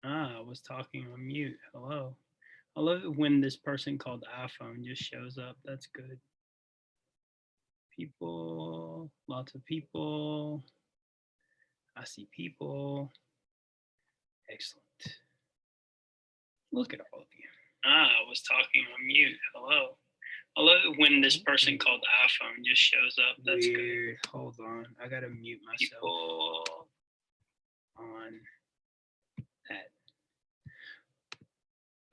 I was talking on mute. Hello. I love it when this person called iPhone just shows up. That's good. People, lots of people. I see people. Excellent. Look at all of you. I was talking on mute. Hello. I love it when this person called iPhone just shows up. That's weird. Good. Hold on. I gotta mute myself people on that.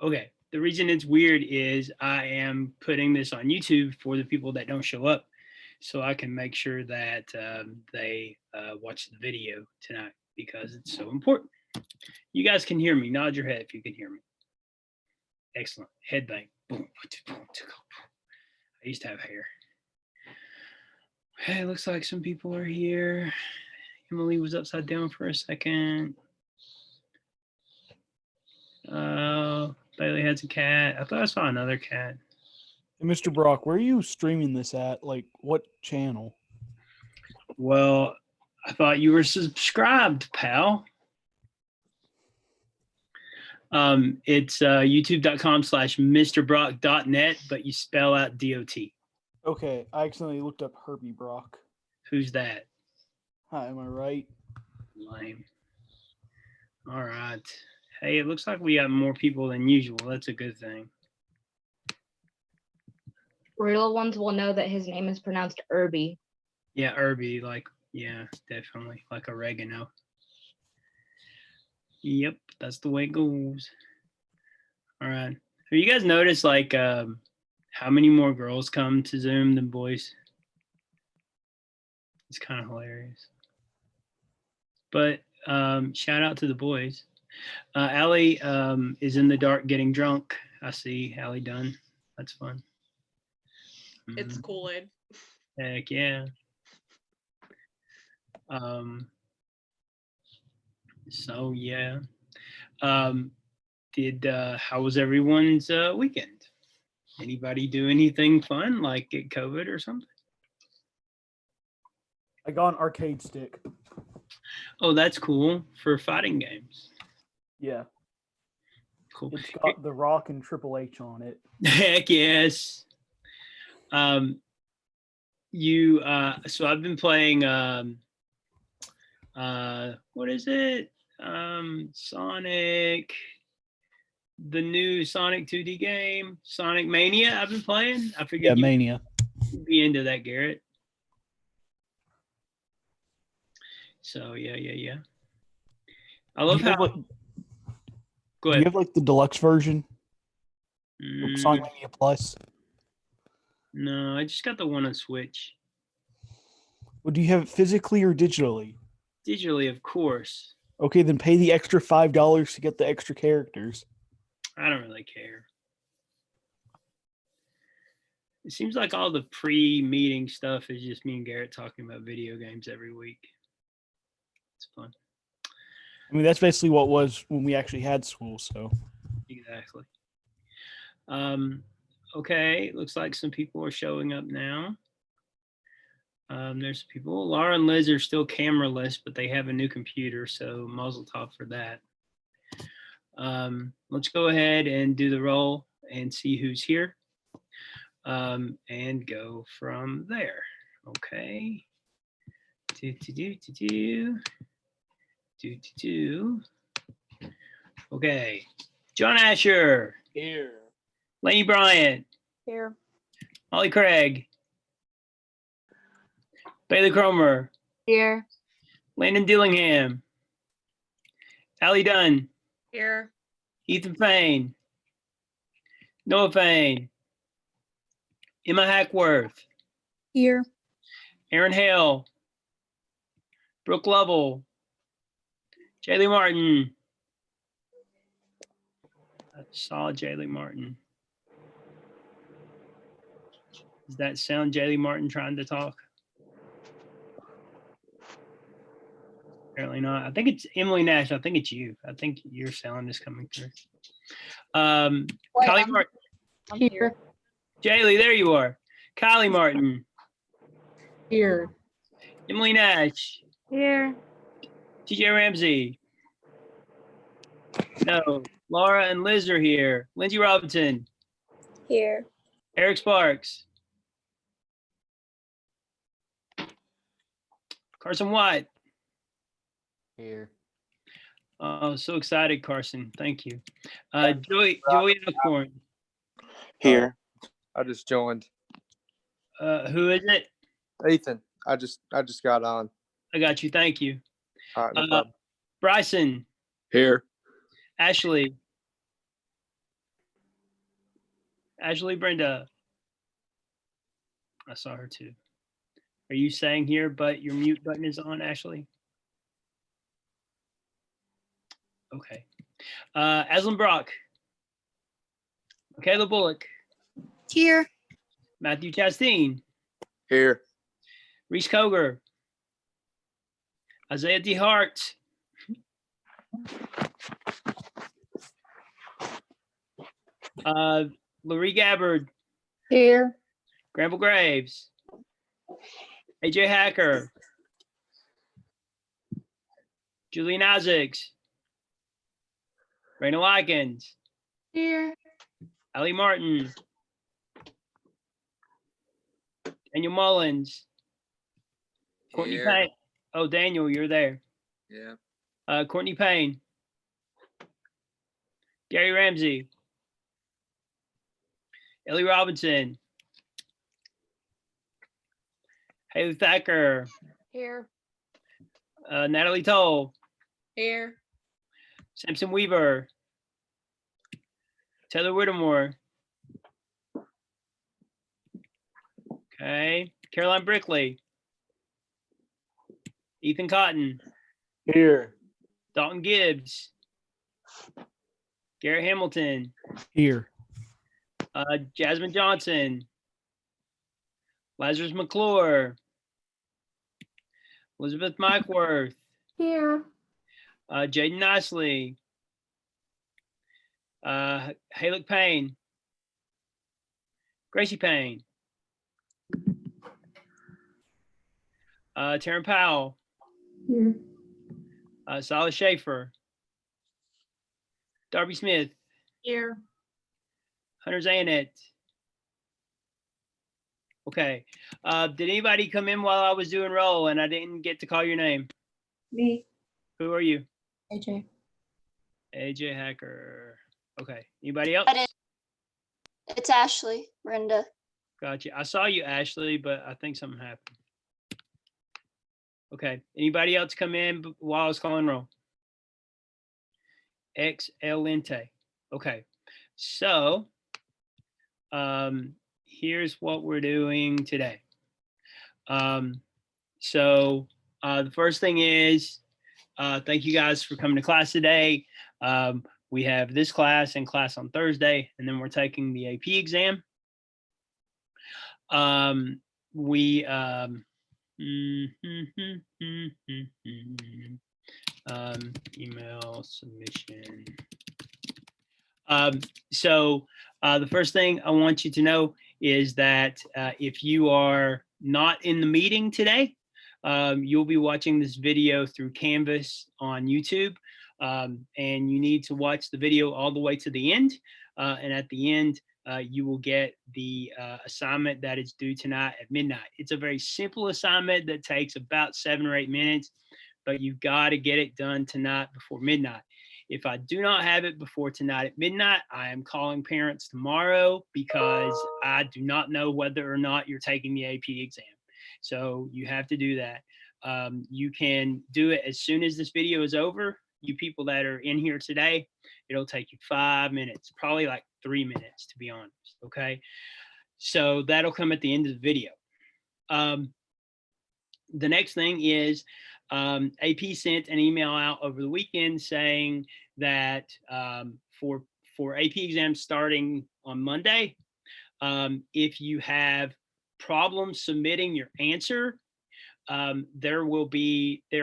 Okay. The reason it's weird is I am putting this on YouTube for the people that don't show up, so I can make sure that they watch the video tonight because it's so important. You guys can hear me. Nod your head if you can hear me. Excellent. Headbang. Boom. I used to have hair. Hey, looks like some people are here. Emily was upside down for a second. Bailey has a cat. I thought I saw another cat. Hey, Mr. Brock, where are you streaming this at? Like, what channel? Well, I thought you were subscribed, pal. It's youtube.com/mrbrock.net, but you spell out D-O-T. Okay, I accidentally looked up Herbie Brock. Who's that? Hi, am I right? Lame. All right. Hey, it looks like we got more people than usual. That's a good thing. Real ones will know that his name is pronounced Irby. Yeah, Irby, like, yeah, definitely, like oregano. Yep, that's the way it goes. All right. Have you guys noticed, like, how many more girls come to Zoom than boys? It's kind of hilarious. But shout out to the boys. Allie is in the dark getting drunk. I see Allie Dunn. That's fun. It's Kool-Aid. Heck yeah. So yeah. How was everyone's weekend? Anybody do anything fun, like get COVID or something? I got an arcade stick. Oh, that's cool for fighting games. Yeah. Cool. It's got The Rock and Triple H on it. Heck yes. So I've been playing what is it? Sonic, the new Sonic 2D game, Sonic Mania. I've been playing. I figured Mania. You'd be into that, Garrett. So yeah. I love how. Go ahead. Do you have like the deluxe version? Sonic Mania Plus. No, I just got the one on Switch. Well, do you have it physically or digitally? Digitally, of course. Okay, then pay the extra $5 to get the extra characters. I don't really care. It seems like all the pre-meeting stuff is just me and Garrett talking about video games every week. It's fun. I mean, that's basically what it was when we actually had school, so. Exactly. Okay, looks like some people are showing up now. There's people. Laura and Liz are still cameraless, but they have a new computer, so mazel tov for that. Let's go ahead and do the roll and see who's here, and go from there. Okay. Okay. John Asher. Here. Laney Bryant. Here. Holly Craig. Bailey Cromer. Here. Landon Dillingham. Allie Dunn. Here. Ethan Fain. Noah Fain. Emma Hackworth. Here. Aaron Hale. Brooke Lovell. Jaylee Martin. I saw Jaylee Martin. Does that sound Jaylee Martin trying to talk? Apparently not. I think it's Emily Nash. I think it's you. I think your sound is coming through. Kylie Martin. I'm here. Jaylee, there you are. Kylie Martin. Here. Emily Nash. Here. TJ Ramsey. No. Laura and Liz are here. Lindsay Robinson. Here. Eric Sparks. Carson White. Here. Oh, so excited, Carson. Thank you. Joey Alcorn. Here. I just joined. Who is it? Ethan, I just got on. I got you. Thank you. All right, no problem. Bryson. Here. Ashley. Brenda. I saw her too. Are you saying here, but your mute button is on, Ashley? Okay. Aslan Brock. Michaela Bullock. Here. Matthew Chastain. Here. Reese Koger. Isaiah D. Hart. Larry Gabbard. Here. Granville Graves. AJ Hacker. Julian Isaacs. Raina Watkins. Here. Ali Martin. Daniel Mullins. Courtney Here. Payne. Oh, Daniel, you're there. Yeah. Courtney Payne. Gary Ramsey. Ellie Robinson. Haley Thacker. Here. Natalie Toll. Here. Samson Weaver. Taylor Whittemore. Okay. Caroline Brickley. Ethan Cotton. Here. Dalton Gibbs. Garrett Hamilton. Here. Jasmine Johnson. Lazarus McClure. Elizabeth Mikeworth. Here. Jaden Nicely. Halek Payne. Gracie Payne. Taryn Powell. Here. Silas Schaefer. Darby Smith. Here. Hunter Zayanet. Okay. Did anybody come in while I was doing roll and I didn't get to call your name? Me. Who are you? AJ. AJ Hacker. Okay. Anybody else? It's Ashley. Brenda. Gotcha. I saw you, Ashley, but I think something happened. Okay. Anybody else come in while I was calling roll? Excelente. Okay. So, here's what we're doing today. The first thing is, thank you guys for coming to class today. We have this class and class on Thursday, and then we're taking the AP exam. Email submission. The first thing I want you to know is that if you are not in the meeting today, you'll be watching this video through Canvas on YouTube, and you need to watch the video all the way to the end. And at the end, you will get the assignment that is due tonight at midnight. It's a very simple assignment that takes about 7 or 8 minutes, but you've got to get it done tonight before midnight. If I do not have it before tonight at midnight, I am calling parents tomorrow because I do not know whether or not you're taking the AP exam. So you have to do that. You can do it as soon as this video is over. You people that are in here today, it'll take you 5 minutes, probably like 3 minutes, to be honest. Okay. So that'll come at the end of the video. The next thing is AP sent an email out over the weekend saying that for AP exams starting on Monday, if you have problems submitting your answer, there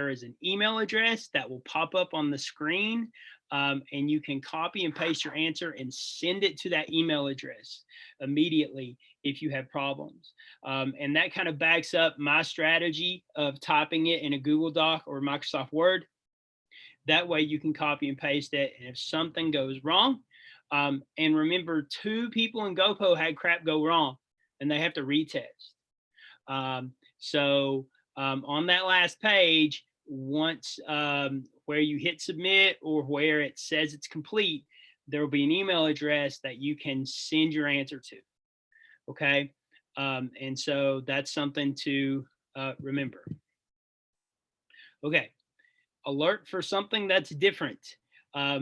is an email address that will pop up on the screen, and you can copy and paste your answer and send it to that email address immediately if you have problems. And that kind of backs up my strategy of typing it in a Google Doc or Microsoft Word. That way you can copy and paste it. And if something goes wrong, and remember 2 people in GoPo had crap go wrong and they have to retest. So on that last page, once where you hit submit or where it says it's complete, there will be an email address that you can send your answer to. Okay. And so that's something to remember. Okay. Alert for something that's different. Our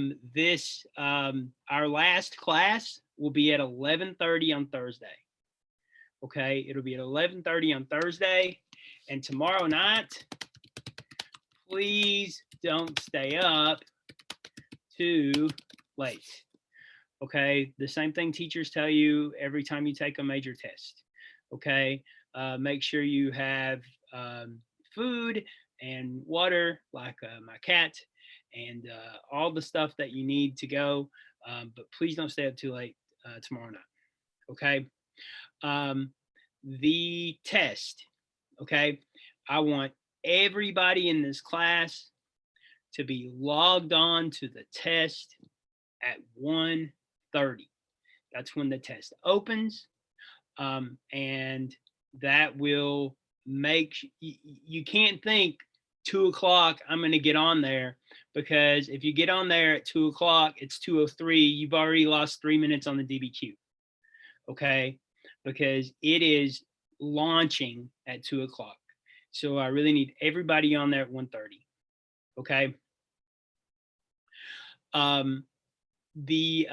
last class will be at 11:30 on Thursday. Okay. It'll be at 11:30 on Thursday. And tomorrow night, please don't stay up too late. Okay. The same thing teachers tell you every time you take a major test. Okay. Make sure you have food and water, like my cat, and all the stuff that you need to go. But please don't stay up too late tomorrow night. Okay. The test. Okay. I want everybody in this class to be logged on to the test at 1:30. That's when the test opens. And that will make, you can't think 2 o'clock, I'm going to get on there, because if you get on there at 2 o'clock, it's 2:03, you've already lost 3 minutes on the DBQ. Okay. Because it is launching at 2 o'clock. So I really need everybody on there at 1:30. Okay. The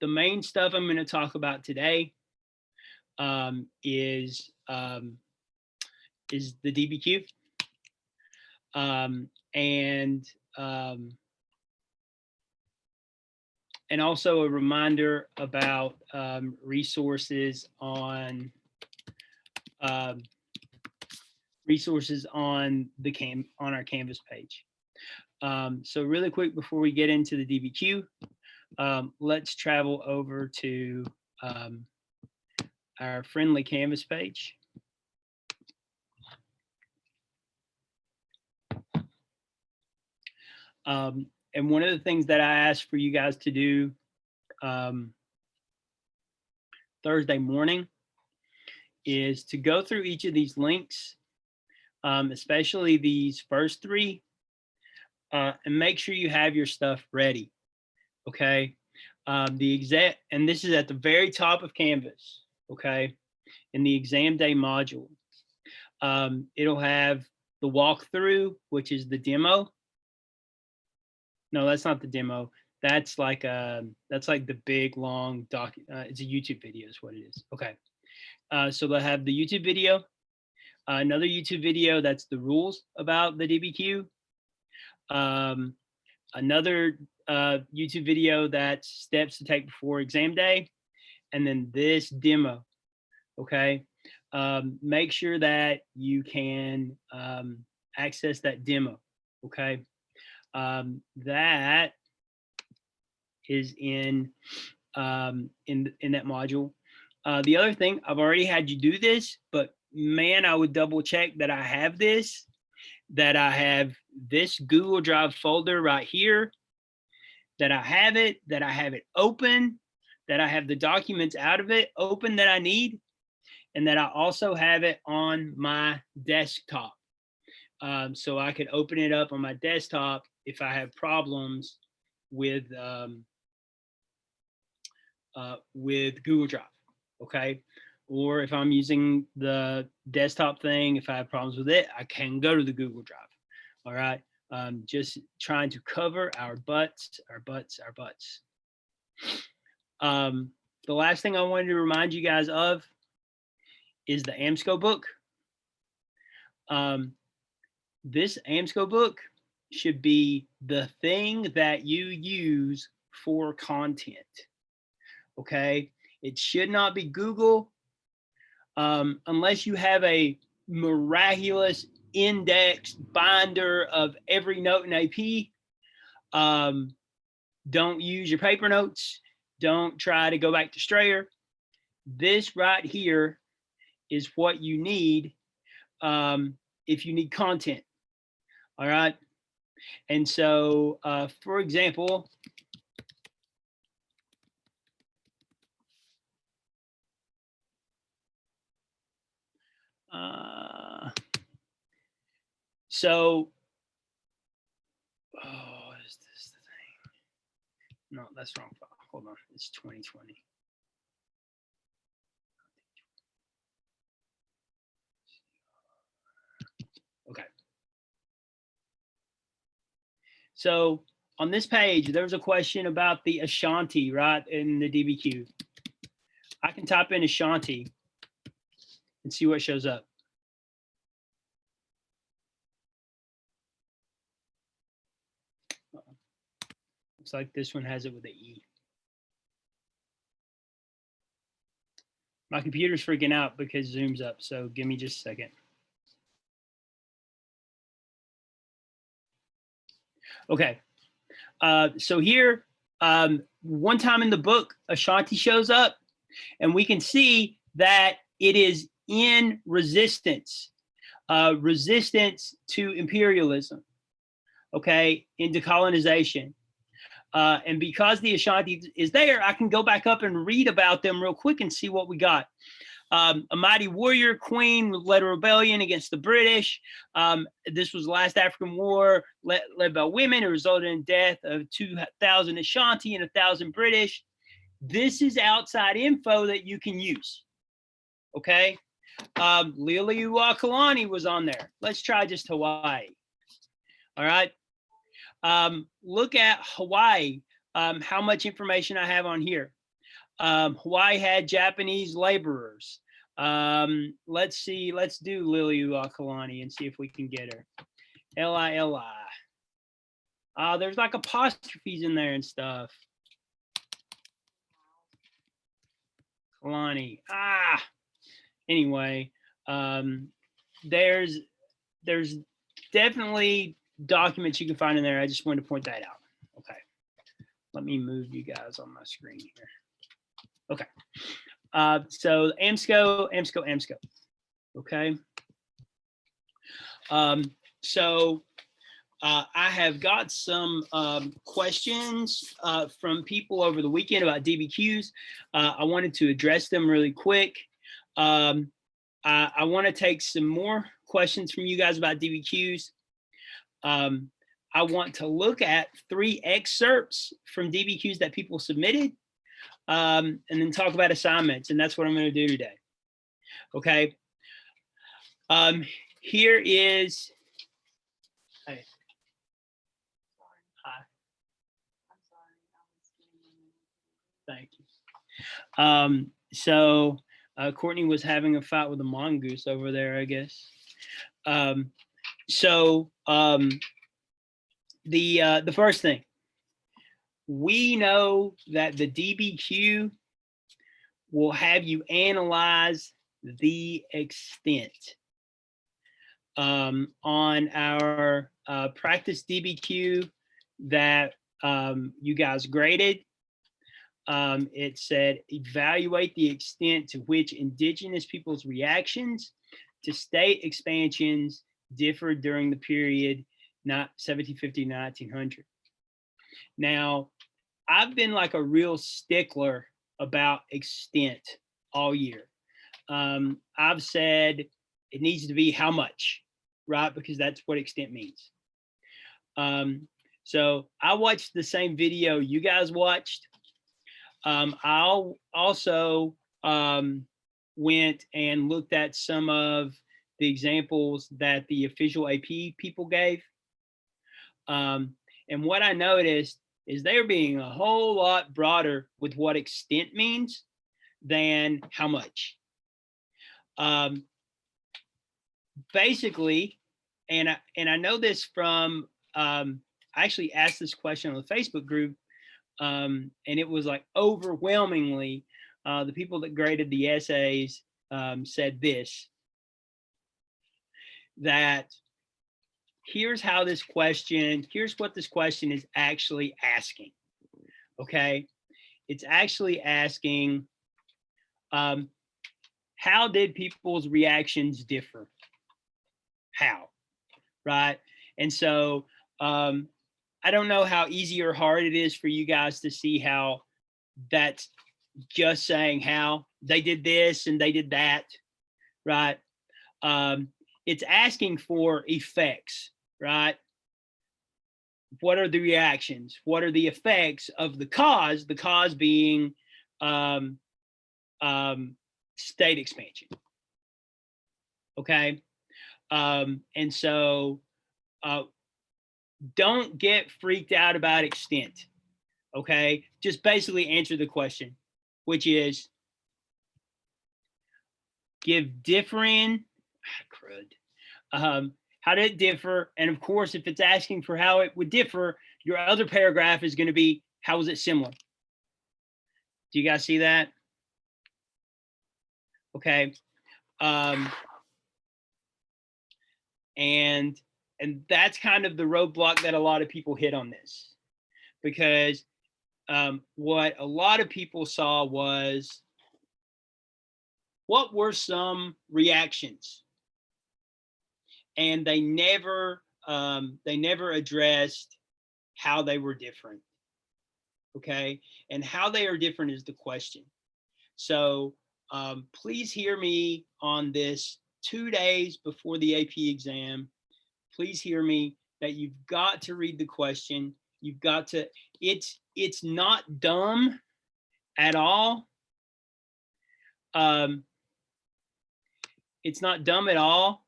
main stuff I'm going to talk about today is the DBQ, and also a reminder about resources on our Canvas page. So really quick before we get into the DBQ, let's travel over to our friendly Canvas page. And one of the things that I asked for you guys to do Thursday morning is to go through each of these links, especially these first 3, and make sure you have your stuff ready. Okay. And this is at the very top of Canvas. Okay. In the exam day module, it'll have the walkthrough, which is the demo. No, that's not the demo. That's like the big long doc. It's a YouTube video is what it is. Okay. So they'll have the YouTube video, another YouTube video that's the rules about the DBQ, another YouTube video that's steps to take before exam day, and then this demo. Okay. Make sure that you can access that demo. Okay. That is in that module. The other thing, I've already had you do this, but man, I would double check that I have this, that I have this Google Drive folder right here, that I have it open, that I have the documents out of it open that I need, and that I also have it on my desktop. So I could open it up on my desktop if I have problems with Google Drive, okay? Or if I'm using the desktop thing, if I have problems with it, I can go to the Google Drive, all right? Just trying to cover our butts. The last thing I wanted to remind you guys of is the AMSCO book. This AMSCO book should be the thing that you use for content. Okay, it should not be Google unless you have a miraculous index binder of every note in AP. Don't use your paper notes. Don't try to go back to Strayer. This right here is what you need if you need content. All right. And so, for example, so, oh, is this the thing? No, that's wrong file. Hold on, it's 2020. Okay. So on this page, there was a question about the Ashanti, right, in the DBQ. I can type in Ashanti and see what shows up. Looks like this one has it with an E. My computer's freaking out because Zoom's up, so give me just a second. Okay, so here, one time in the book, Ashanti shows up, and we can see that it is in resistance, resistance to imperialism, okay, in decolonization. And because the Ashanti is there, I can go back up and read about them real quick and see what we got. A mighty warrior queen led a rebellion against the British. This was the last African war led by women. It resulted in death of 2,000 Ashanti and 1,000 British. This is outside info that you can use. Okay. Apwh Kalani was on there. Let's try just Hawaii. All right. Look at Hawaii, how much information I have on here. Hawaii had Japanese laborers. Let's see, let's do Apwh Kalani and see if we can get her. L-I-L-I. There's like apostrophes in there and stuff. Kalani. Anyway, there's definitely documents you can find in there. I just wanted to point that out. Okay. Let me move you guys on my screen here. Okay. So AMSCO. Okay. I have got some questions from people over the weekend about DBQs. I wanted to address them really quick. I want to take some more questions from you guys about DBQs. I want to look at 3 excerpts from DBQs that people submitted, and then talk about assignments, and that's what I'm going to do today. Okay. Here is. Hi. Thank you. So Courtney was having a fight with a mongoose over there, I guess. The first thing, we know that the DBQ will have you analyze the extent. On our practice DBQ that you guys graded, it said evaluate the extent to which indigenous people's reactions to state expansions differed during the period 1750 to 1900. Now, I've been like a real stickler about extent all year. I've said it needs to be how much, right? Because that's what extent means. So I watched the same video you guys watched. I also went and looked at some of the examples that the official AP people gave. And what I noticed is they're being a whole lot broader with what extent means than how much. Basically, and I know this from, I actually asked this question on the Facebook group, and it was like overwhelmingly, the people that graded the essays said this, that here's what this question is actually asking, okay? It's actually asking, how did people's reactions differ? How, right? And so I don't know how easy or hard it is for you guys to see how that's just saying how they did this and they did that, right? It's asking for effects, right? What are the reactions? What are the effects of the cause? The cause being state expansion. Okay. And so don't get freaked out about extent. Okay. Just basically answer the question, which is give differing, crud. How did it differ? And of course, if it's asking for how it would differ, your other paragraph is going to be, how is it similar? Do you guys see that? Okay. And that's kind of the roadblock that a lot of people hit on this, because what a lot of people saw was, what were some reactions? And they never addressed how they were different. Okay, and how they are different is the question. So please hear me on this 2 days before the AP exam. Please hear me that you've got to read the question. You've got to, it's not dumb at all. It's not dumb at all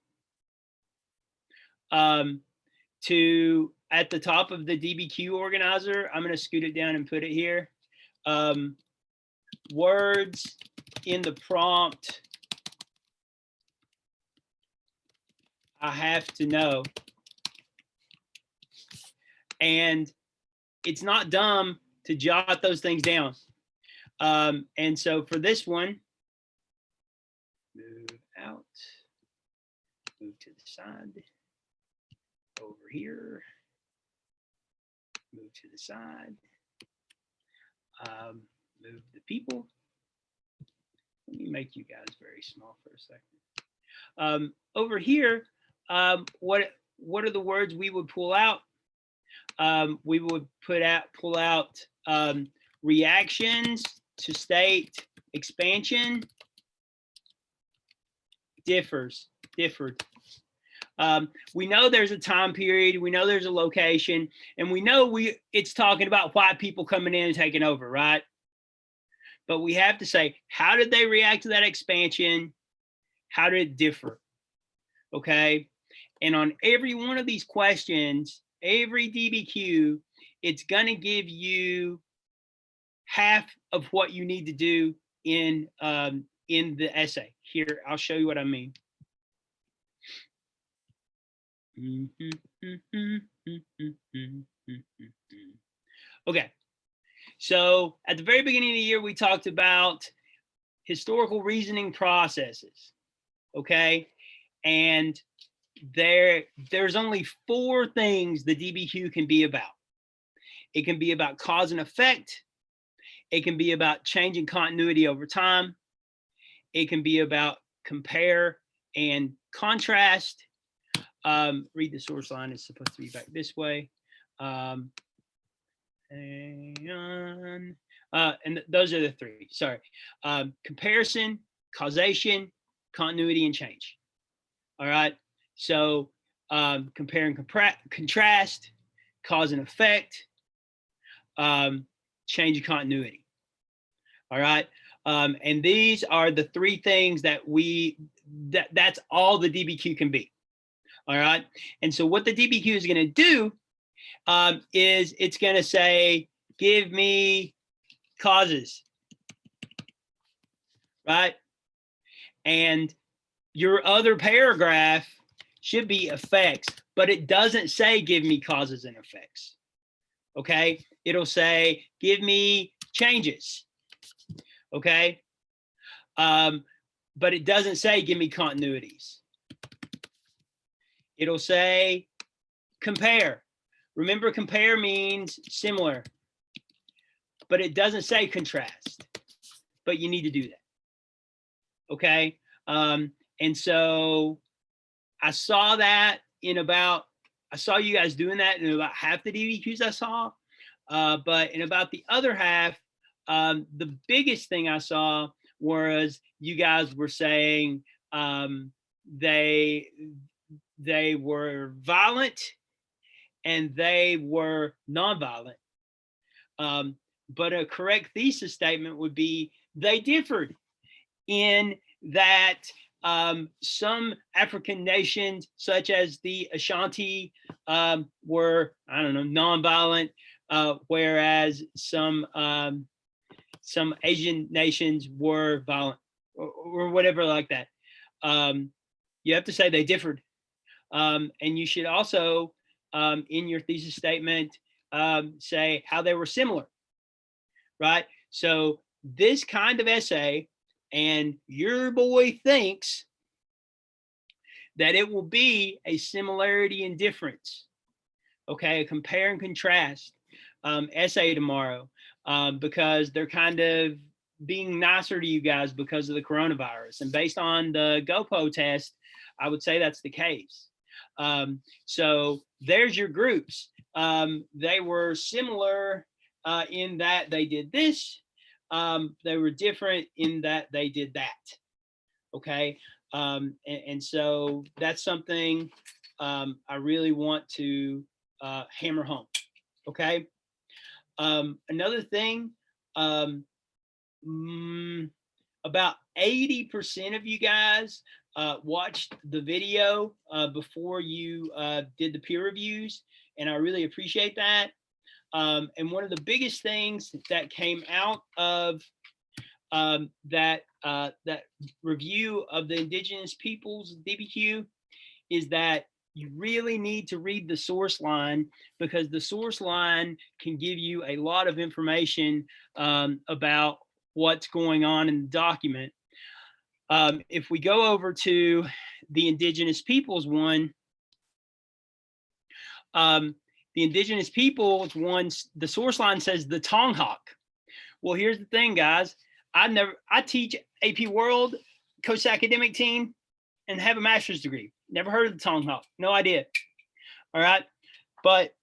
to, at the top of the DBQ organizer, I'm going to scoot it down and put it here. Words in the prompt I have to know. And it's not dumb to jot those things down. And so for this one, move out, move to the side, over here, move to the side, move the people. Let me make you guys very small for a second. Over here, what are the words we would pull out? We would pull out reactions to state expansion, differed. We know there's a time period, we know there's a location, and we know it's talking about white people coming in and taking over, right? But we have to say, how did they react to that expansion? How did it differ? Okay. And on every one of these questions, every DBQ, it's going to give you half of what you need to do in the essay. Here, I'll show you what I mean. Okay. So at the very beginning of the year, we talked about historical reasoning processes. Okay. And there's only 4 things the DBQ can be about. It can be about cause and effect. It can be about changing continuity over time. It can be about compare and contrast. Read the source line is supposed to be back this way. And those are the 3. Sorry. Comparison, causation, continuity, and change. All right. So compare and contrast, cause and effect, change of continuity. All right. And these are the 3 things that that's all the DBQ can be. All right. And so what the DBQ is going to do is it's going to say, give me causes. Right. And your other paragraph should be effects, but it doesn't say give me causes and effects. Okay. It'll say, give me changes. Okay. But it doesn't say give me continuities. It'll say compare. Remember, compare means similar, but it doesn't say contrast, but you need to do that. Okay. And so I saw that in about I saw you guys doing that in about half the DBQs I saw. But in about the other half, the biggest thing I saw was you guys were saying they were violent and they were nonviolent. But a correct thesis statement would be they differed in that some African nations, such as the Ashanti, were, I don't know, nonviolent, whereas some Asian nations were violent, or whatever like that. You have to say they differed. And you should also, in your thesis statement, say how they were similar, right? So this kind of essay, and your boy thinks that it will be a similarity and difference, okay, a compare and contrast essay tomorrow, because they're kind of being nicer to you guys because of the coronavirus. And based on the GoPro test, I would say that's the case. So there's your groups. They were similar in that they did this. They were different in that they did that. Okay. And so that's something I really want to hammer home. Okay. Another thing, about 80% of you guys watched the video before you did the peer reviews, and I really appreciate that. And one of the biggest things that came out of that review of the Indigenous Peoples DBQ is that you really need to read the source line, because the source line can give you a lot of information about what's going on in the document. If we go over to the Indigenous Peoples one, the Indigenous Peoples one, the source line says the Tonghawk. Well, here's the thing, guys. I teach AP World, coach the academic team, and have a master's degree. Never heard of the Tonghawk, no idea. All right, but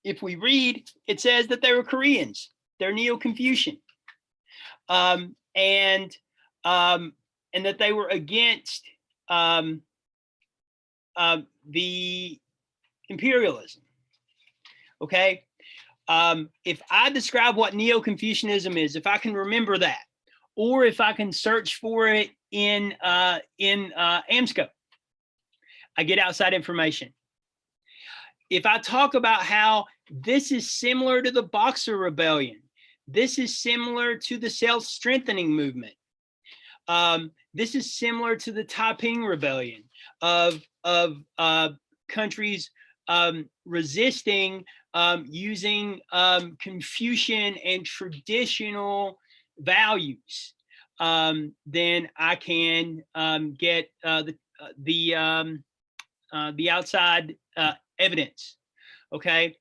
if we read, it says that they were Koreans. They're Neo-Confucian, and that they were against the imperialism. Okay, if I describe what Neo-Confucianism is, if I can remember that, or if I can search for it in AMSCO, I get outside information. If I talk about how this is similar to the Boxer Rebellion, this is similar to the self-strengthening movement, this is similar to the Taiping Rebellion of countries resisting using Confucian and traditional values, then I can get the outside evidence. Okay,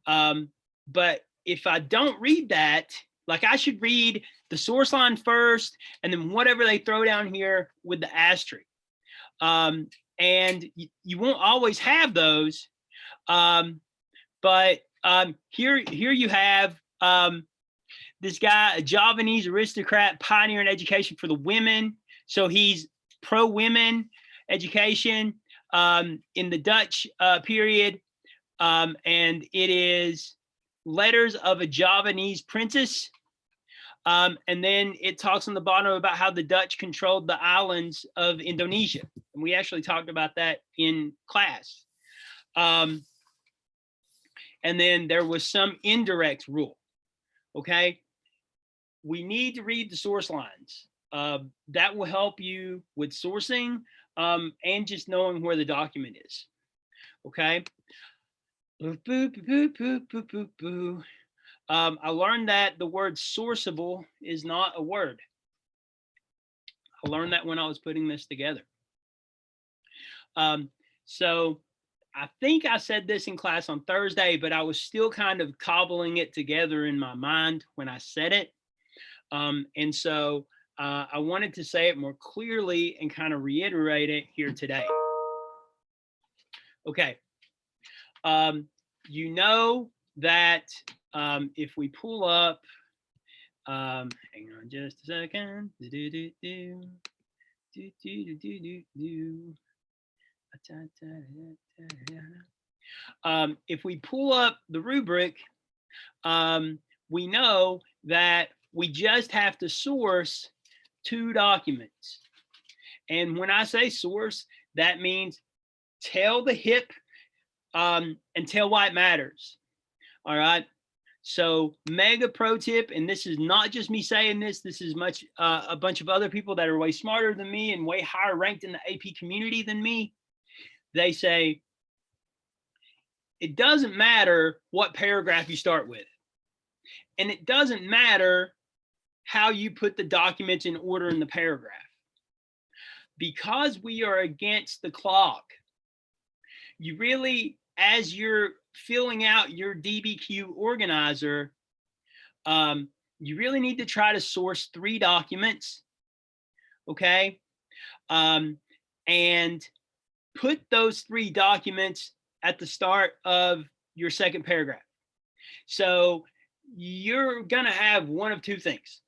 but if I don't read that, like I should read the source line first, and then whatever they throw down here with the asterisk. And you won't always have those, but here you have this guy, a Javanese aristocrat, pioneer in education for the women. So he's pro-women education in the Dutch period, and it is letters of a Javanese princess. And then it talks on the bottom about how the Dutch controlled the islands of Indonesia. And we actually talked about that in class. And then there was some indirect rule. Okay. We need to read the source lines. That will help you with sourcing and just knowing where the document is. Okay. I learned that the word sourceable is not a word. I learned that when I was putting this together. So I think I said this in class on Thursday, but I was still kind of cobbling it together in my mind when I said it. And so I wanted to say it more clearly and kind of reiterate it here today. Okay. You know that if we pull up, hang on just a second. If we pull up the rubric, we know that we just have to source 2 documents. And when I say source, that means tell the HIP and tell why it matters. All right. So mega pro tip, and this is not just me saying this, this is much a bunch of other people that are way smarter than me and way higher ranked in the AP community than me. They say, it doesn't matter what paragraph you start with. And it doesn't matter how you put the documents in order in the paragraph. Because we are against the clock, you really, as you're filling out your DBQ organizer, you really need to try to source 3 documents, okay? And put those 3 documents at the start of your second paragraph. So you're gonna have one of 2 things.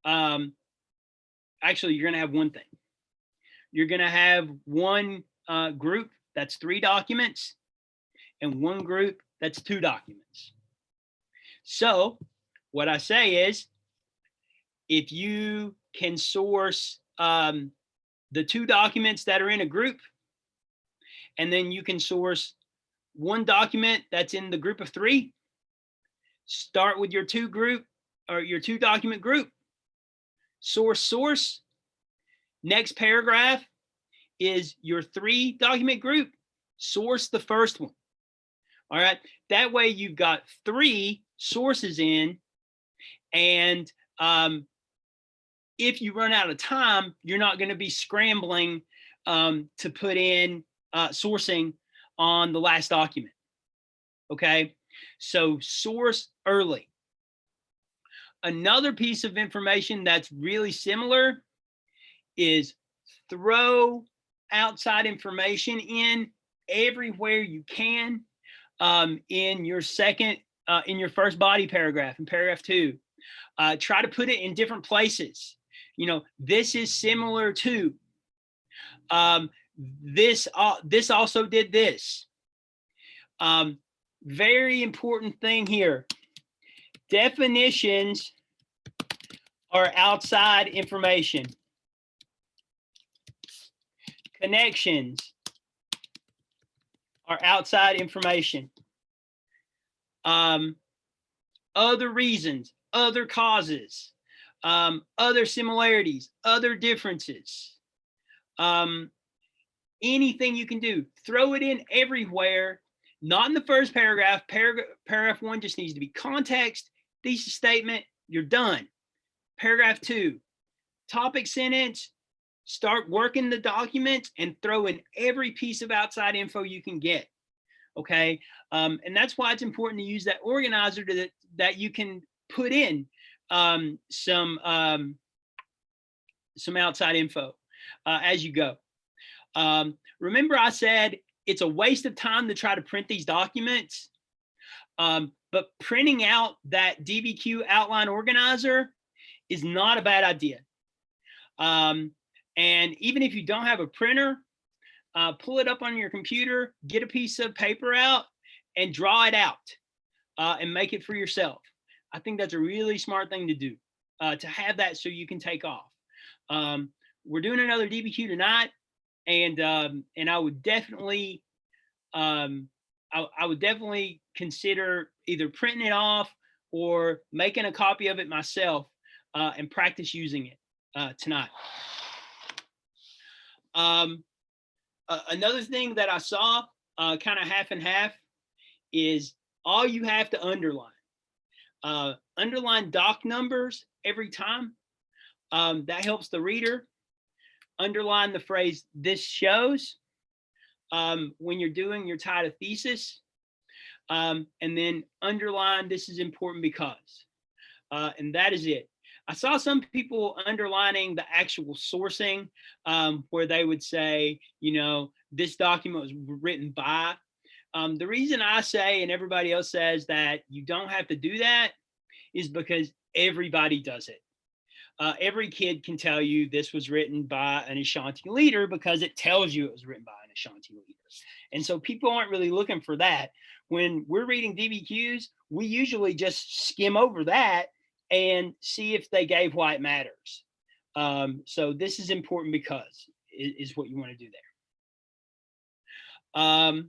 Actually, you're gonna have one thing. You're gonna have one group that's 3 documents and one group that's 2 documents. So what I say is, if you can source the 2 documents that are in a group, and then you can source one document that's in the group of 3, start with your 2 group or your 2 document group, source. Next paragraph is your 3 document group, source the first one. All right, that way you've got 3 sources in, and if you run out of time, you're not going to be scrambling to put in sourcing on the last document. Okay, so source early. Another piece of information that's really similar is throw outside information in everywhere you can in your first body paragraph, in paragraph 2. Try to put it in different places. You know, this is similar to this also did this. Very important thing here. Definitions are outside information. Connections are outside information. Other reasons, other causes, other similarities, other differences. Anything you can do, throw it in everywhere. Not in the first paragraph. Paragraph 1 just needs to be context, thesis statement, you're done. Paragraph 2, topic sentence, start working the document and throw in every piece of outside info you can get. Okay, and that's why it's important to use that organizer that you can put in some outside info as you go. Remember, I said it's a waste of time to try to print these documents, but printing out that DBQ outline organizer is not a bad idea. And even if you don't have a printer, pull it up on your computer, get a piece of paper out and draw it out and make it for yourself. I think that's a really smart thing to do, to have that so you can take off. We're doing another DBQ tonight, and I would definitely I would definitely consider either printing it off or making a copy of it myself and practice using it tonight. Another thing that I saw kind of half and half is all you have to underline. Underline doc numbers every time. That helps the reader. Underline the phrase "this shows" when you're doing your title thesis, and then underline "this is important because," and that is it. I saw some people underlining the actual sourcing, where they would say, you know, this document was written by. The reason I say and everybody else says that you don't have to do that is because everybody does it. Every kid can tell you this was written by an Ashanti leader because it tells you it was written by an Ashanti leader. And so people aren't really looking for that. When we're reading DBQs, we usually just skim over that and see if they gave white matters. So this is important because is what you want to do there.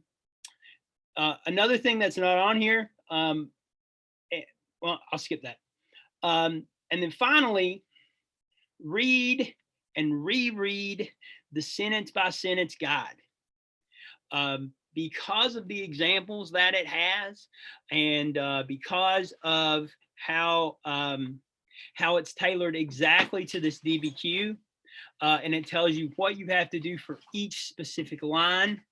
Another thing that's not on here, well, I'll skip that. And then finally, read and reread the sentence by sentence guide. Because of the examples that it has, and because of how it's tailored exactly to this DBQ, and it tells you what you have to do for each specific line,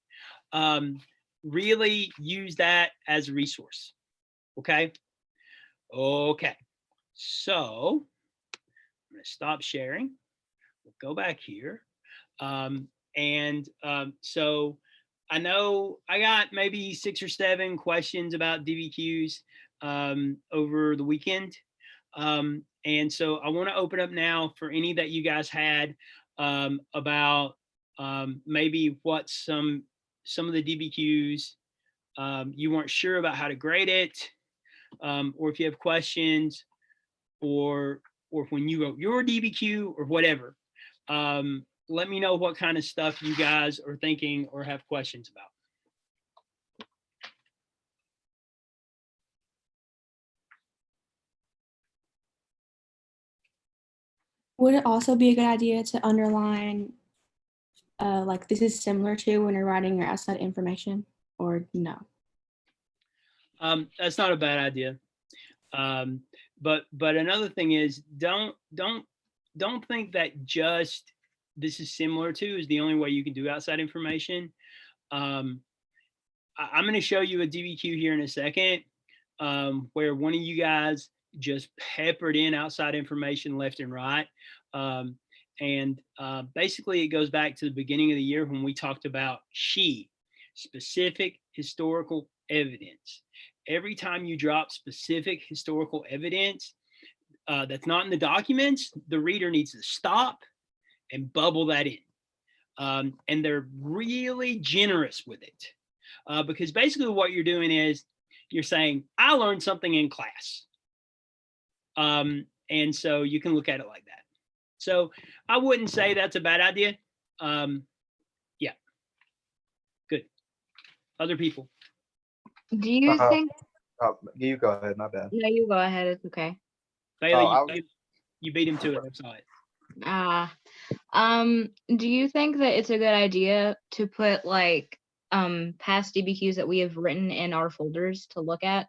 really use that as a resource. Okay. So I'm going to stop sharing. We'll go back here. So I know I got maybe 6 or 7 questions about DBQs over the weekend. And so I want to open up now for any that you guys had about maybe what some of the DBQs you weren't sure about how to grade it, or if you have questions, or when you wrote your DBQ or whatever. Let me know what kind of stuff you guys are thinking or have questions about. Would it also be a good idea to underline, like this is similar to when you're writing your outside information, or no? That's not a bad idea. But another thing is don't think that just this is similar to is the only way you can do outside information. I'm going to show you a DBQ here in a second, where one of you guys just peppered in outside information left and right. Basically it goes back to the beginning of the year when we talked about specific historical evidence. Every time you drop specific historical evidence that's not in the documents, the reader needs to stop and bubble that in. And they're really generous with it, because basically what you're doing is you're saying, I learned something in class. And so you can look at it like that. So I wouldn't say that's a bad idea. Yeah, good. Other people. Do you think? You go ahead, my bad. No, you go ahead. It's okay. Bailey, you beat him to it. I saw it. Do you think that it's a good idea to put like past DBQs that we have written in our folders to look at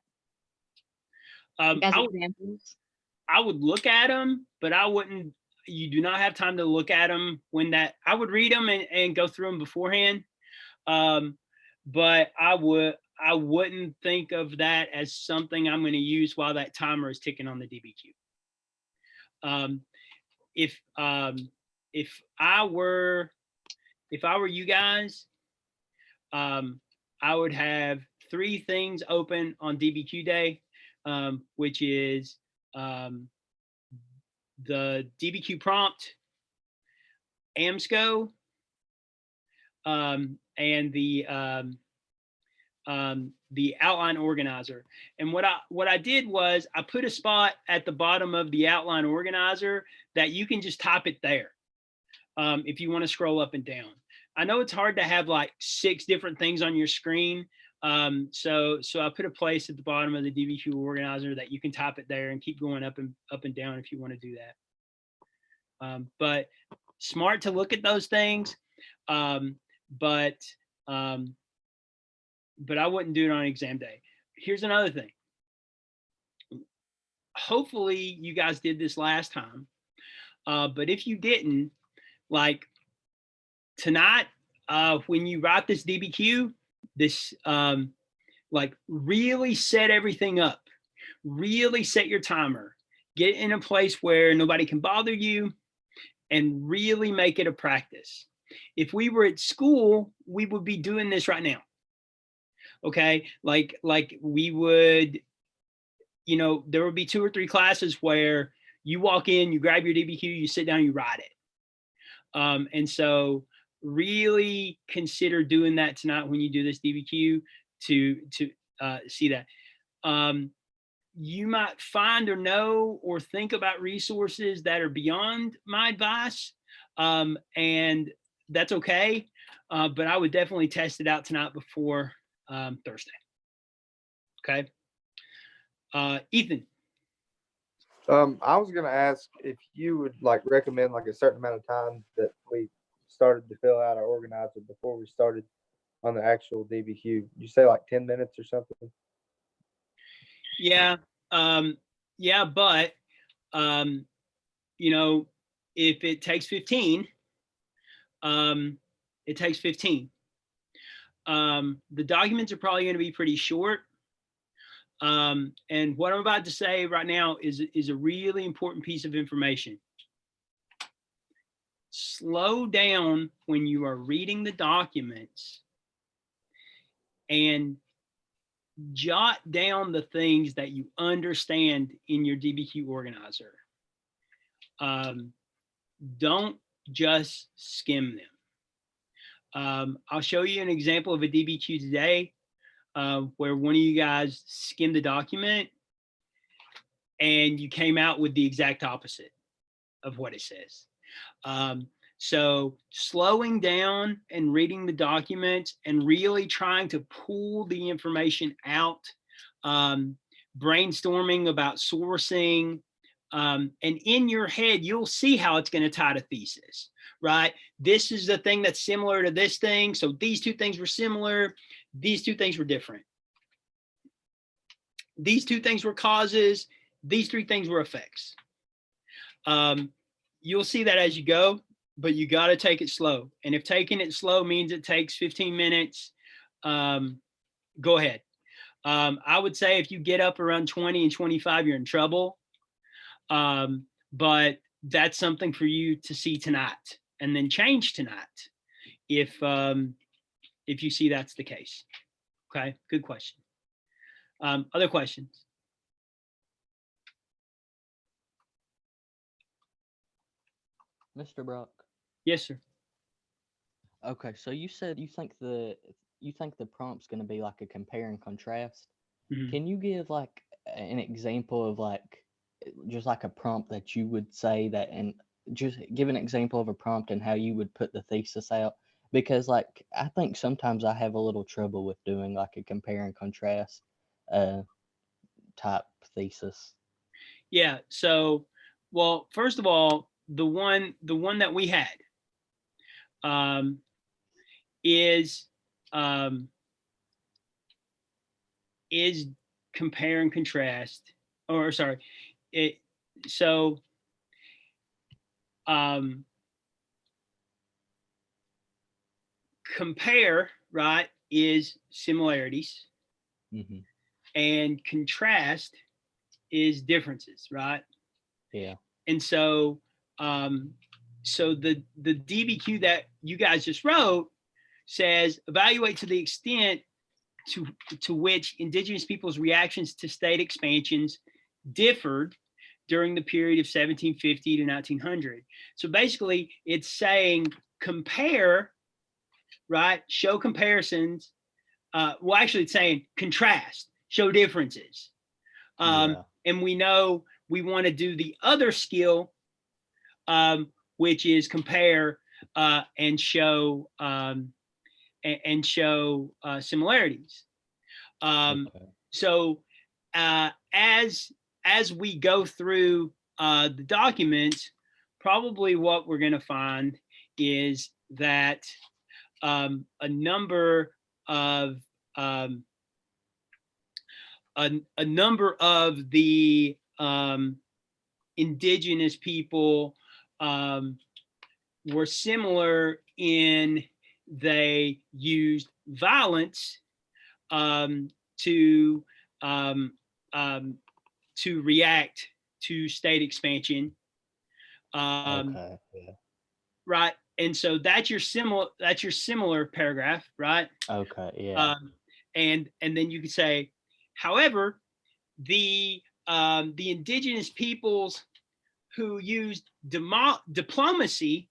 as examples? I would look at them, but I wouldn't. You do not have time to look at them when that. I would read them and go through them beforehand, but I wouldn't think of that as something I'm going to use while that timer is ticking on the DBQ. If I were you guys, I would have 3 things open on DBQ day, which is the DBQ prompt, AMSCO, and the outline organizer. And what I did was I put a spot at the bottom of the outline organizer that you can just type it there if you want to scroll up and down. I know it's hard to have like 6 different things on your screen. So I put a place at the bottom of the DBQ organizer that you can type it there and keep going up and down if you want to do that. But smart to look at those things. But I wouldn't do it on exam day. Here's another thing. Hopefully you guys did this last time. But if you didn't, like tonight, when you write this DBQ, like really set everything up, really set your timer, get in a place where nobody can bother you, and really make it a practice. If we were at school, we would be doing this right now. Okay, like we would, you know, there would be 2 or 3 classes where you walk in, you grab your DBQ, you sit down, you write it. And so really consider doing that tonight when you do this DBQ to see that. You might find or know or think about resources that are beyond my advice, and that's okay. But I would definitely test it out tonight before Thursday. Okay. Ethan. I was gonna ask if you would like recommend like a certain amount of time that we started to fill out our organizer before we started on the actual DBQ. You say like 10 minutes or something? Yeah. Yeah, but you know, if it takes 15, it takes 15. The documents are probably going to be pretty short. And what I'm about to say right now is a really important piece of information. Slow down when you are reading the documents and jot down the things that you understand in your DBQ organizer. Don't just skim them. I'll show you an example of a DBQ today where one of you guys skimmed the document and you came out with the exact opposite of what it says. So slowing down and reading the documents and really trying to pull the information out, brainstorming about sourcing, and in your head, you'll see how it's going to tie to thesis, right? This is the thing that's similar to this thing. So these 2 things were similar. These 2 things were different. These 2 things were causes. These 3 things were effects. You'll see that as you go, but you got to take it slow. And if taking it slow means it takes 15 minutes, go ahead. I would say if you get up around 20 and 25, you're in trouble. But that's something for you to see tonight and then change tonight if you see that's the case. Okay, good question. Other questions? Mr. Brock. Yes, sir. Okay, so you said you think the prompt's going to be like a compare and contrast. Mhm. Can you give like an example of like just like a prompt that you would say that, and just give an example of a prompt and how you would put the thesis out? Because like I think sometimes I have a little trouble with doing like a compare and contrast type thesis. Yeah. So, well, first of all, the one that we had is compare and contrast, or sorry, it. So, compare, right, is similarities, Mm-hmm. and contrast is differences, right? Yeah. And so, so the DBQ that you guys just wrote says evaluate to the extent to which indigenous peoples' reactions to state expansions differed during the period of 1750 to 1900. So basically, it's saying compare, right? Show comparisons. Well, actually, it's saying contrast, show differences. Yeah. And we know we want to do the other skill, which is compare and show similarities. Okay. So as we go through the documents, probably what we're going to find is that a number of the indigenous people were similar in they used violence to react to state expansion. Okay. Yeah. Right. And so that's your similar paragraph, right? Okay. Yeah. and then you could say, however, the indigenous peoples who used diplomacy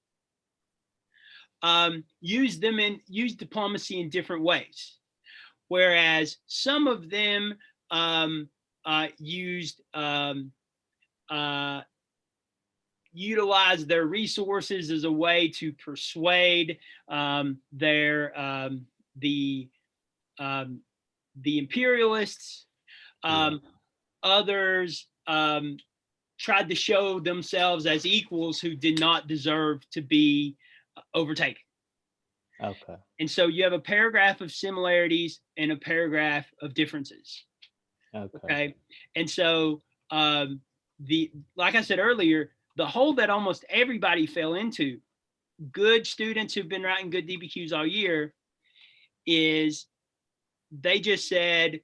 used diplomacy in different ways, whereas some of them utilized their resources as a way to persuade the imperialists. Others tried to show themselves as equals who did not deserve to be overtaken. Okay. And so you have a paragraph of similarities and a paragraph of differences. Okay. And so like I said earlier, the hole that almost everybody fell into, good students who've been writing good DBQs all year, is they just said,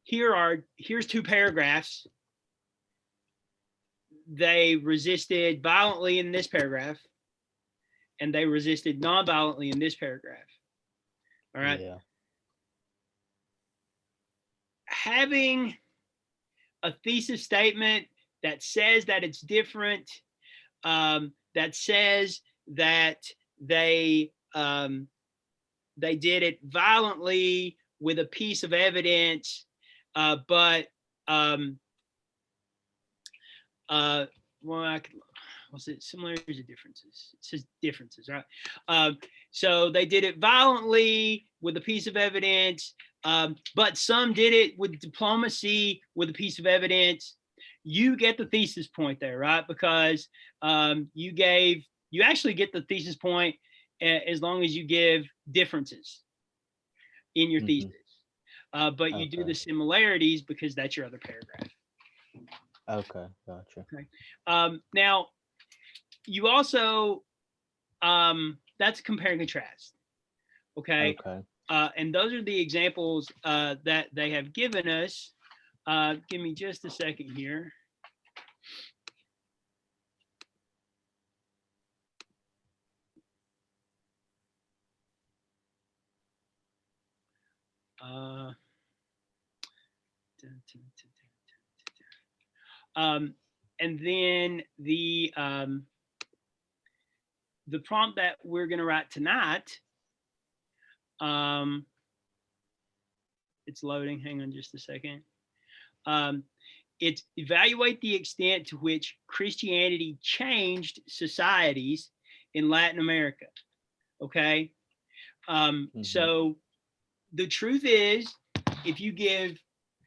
here's 2 paragraphs. They resisted violently in this paragraph, and they resisted non-violently in this paragraph. All right. Yeah. Having a thesis statement that says that it's different, that says that they did it violently with a piece of evidence, but what's it? Similarities or differences? It says differences, right? So they did it violently with a piece of evidence, but some did it with diplomacy with a piece of evidence. You get the thesis point there, right? Because you actually get the thesis point as long as you give differences in your thesis. But you do the similarities because that's your other paragraph. Okay, gotcha. Okay. Now, you also, that's compare and contrast. Okay. Okay. And those are the examples that they have given us. Give me just a second here. And then the prompt that we're going to write tonight, it's loading. Hang on just a second. It's evaluate the extent to which Christianity changed societies in Latin America. Okay. So the truth is, if you give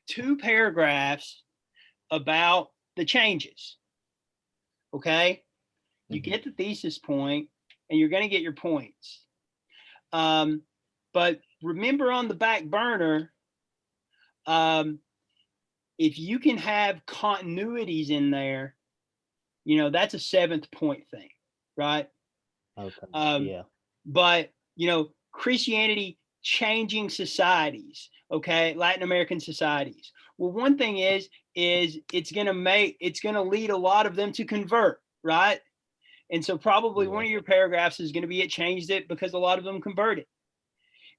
2 paragraphs about the changes, okay, you get the thesis point and you're going to get your points. But remember, on the back burner, if you can have continuities in there, that's a 7th point thing, right? Okay. Yeah. But Christianity changing societies, okay, Latin American societies. Well, one thing is it's going to lead a lot of them to convert, right? And so probably one of your paragraphs is going to be it changed it because a lot of them converted.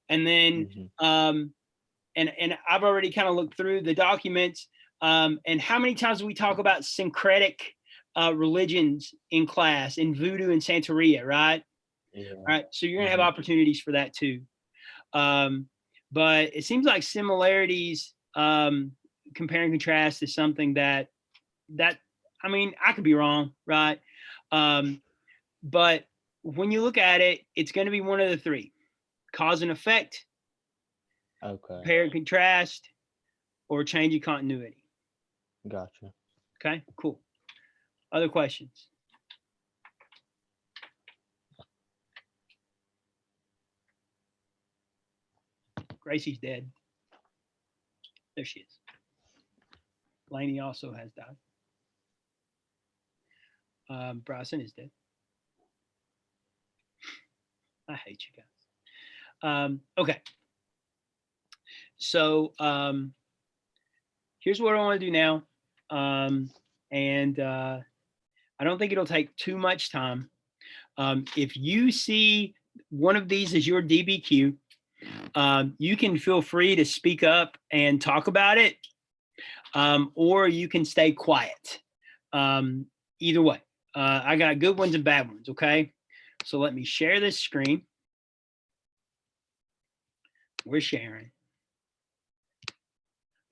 And then and I've already kind of looked through the documents, and how many times do we talk about syncretic religions in class, in Voodoo and Santeria, right? Yeah. All right. So you're going to have opportunities for that too. But it seems like similarities, compare and contrast, is something that I mean, I could be wrong, right? But when you look at it, it's going to be one of the 3: cause and effect, compare and contrast, or change in continuity. Gotcha. Okay, cool. Other questions? Gracie's dead. There she is. Lainey also has died. Bryson is dead. I hate you guys. Okay. So here's what I want to do now. And I don't think it'll take too much time. If you see one of these as your DBQ, You can feel free to speak up and talk about it, or you can stay quiet. Either way, I got good ones and bad ones, okay? So let me share this screen. We're sharing.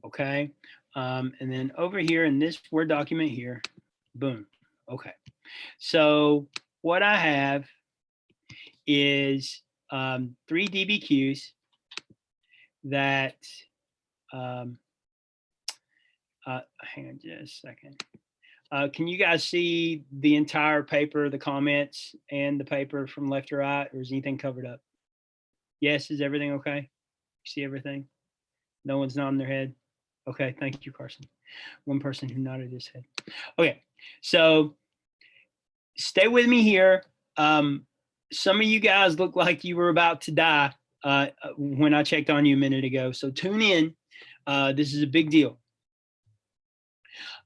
Okay. And then over here in this Word document here, boom. Okay. So what I have is 3 DBQs that, hang on just a second. Can you guys see the entire paper, the comments, and the paper from left to right, or is anything covered up? Yes, is everything okay? You see everything? No one's nodding their head? Okay, thank you, Carson. One person who nodded his head. Okay, so stay with me here. Some of you guys look like you were about to die when I checked on you a minute ago, so tune in. This is a big deal.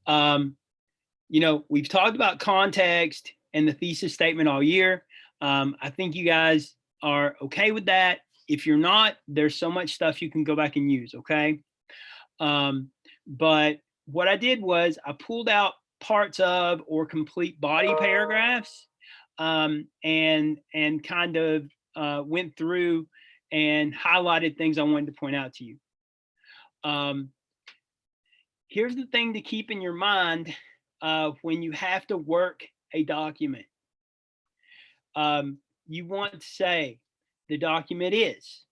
You know, we've talked about context and the thesis statement all year. I think you guys are okay with that. If you're not, there's so much stuff you can go back and use, okay? But what I did was I pulled out parts of or complete body paragraphs and kind of went through and highlighted things I wanted to point out to you. Here's the thing to keep in your mind when you have to work a document. You want to say, the document is,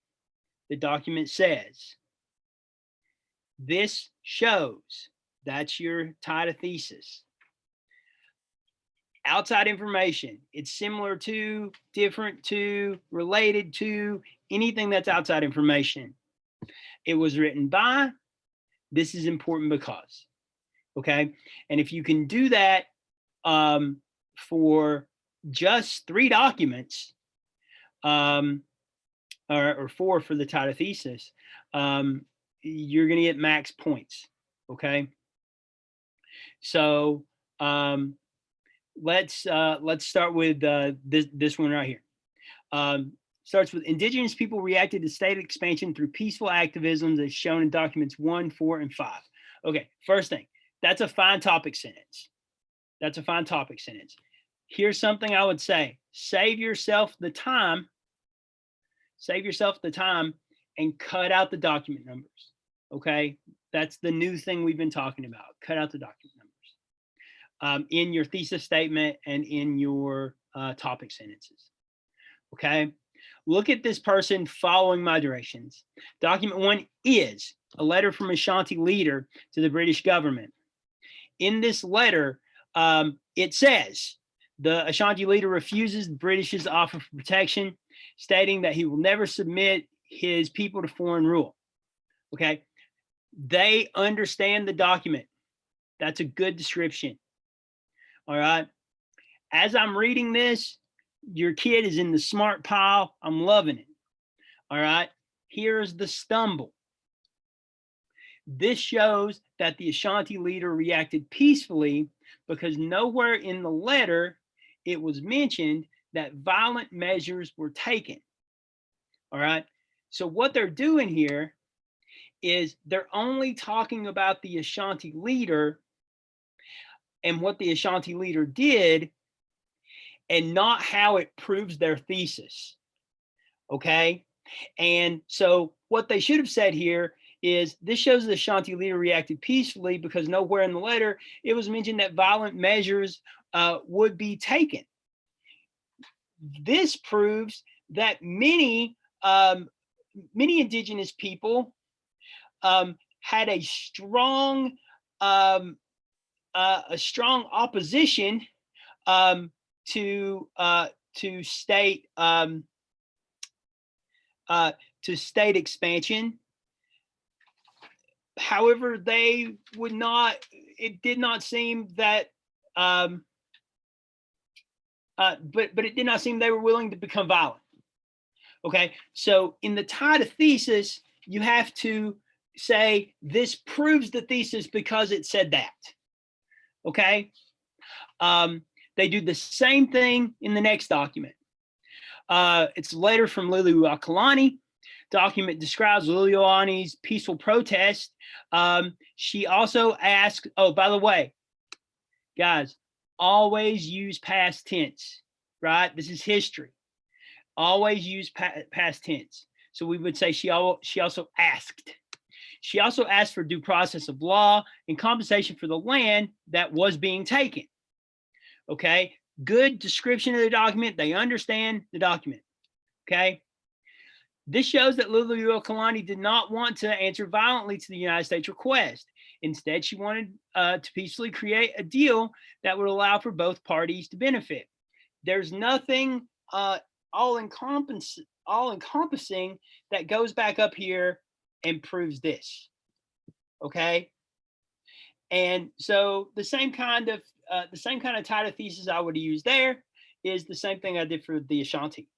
the document says, this shows, that's your title thesis. Outside information, it's similar to, different to, related to, anything that's outside information. It was written by, this is important because, okay? And if you can do that for just 3 documents, or 4 for the title thesis, you're going to get max points, okay? So let's start with this one right here. Starts with indigenous people reacted to state expansion through peaceful activism as shown in documents 1, 4, and 5. Okay, first thing, that's a fine topic sentence. That's a fine topic sentence. Here's something I would say. Save yourself the time and cut out the document numbers, okay? That's the new thing we've been talking about. Cut out the document numbers in your thesis statement and in your topic sentences, okay? Look at this person following my directions. Document 1 is a letter from Ashanti leader to the British government. In this letter, it says, the Ashanti leader refuses the British's offer for protection, stating that he will never submit his people to foreign rule. Okay, they understand the document. That's a good description. All right, as I'm reading this, your kid is in the smart pile. I'm loving it. All right, here's the stumble. This shows that the Ashanti leader reacted peacefully because nowhere in the letter it was mentioned that violent measures were taken. All right. So what they're doing here is they're only talking about the Ashanti leader and what the Ashanti leader did and not how it proves their thesis. Okay. And so what they should have said here is this shows the Ashanti leader reacted peacefully because nowhere in the letter it was mentioned that violent measures would be taken. This proves that many indigenous people had a strong opposition to state expansion. However, they would not. It did not seem that. But it did not seem they were willing to become violent. Okay, so in the title thesis, you have to say this proves the thesis because it said that. Okay, they do the same thing in the next document. It's a letter from Lulu Akalani document describes Liliuokalani's peaceful protest. She also asks, oh, by the way, guys, always use past tense, right? This is history. Always use past tense. So we would say she also asked. She also asked for due process of law and compensation for the land that was being taken. Okay, good description of the document. They understand the document. Okay, this shows that Liliuokalani did not want to answer violently to the United States request. Instead, she wanted to peacefully create a deal that would allow for both parties to benefit. There's nothing all-encompassing that goes back up here and proves this. Okay, and so the same kind of title thesis I would use there is the same thing I did for the Ashanti.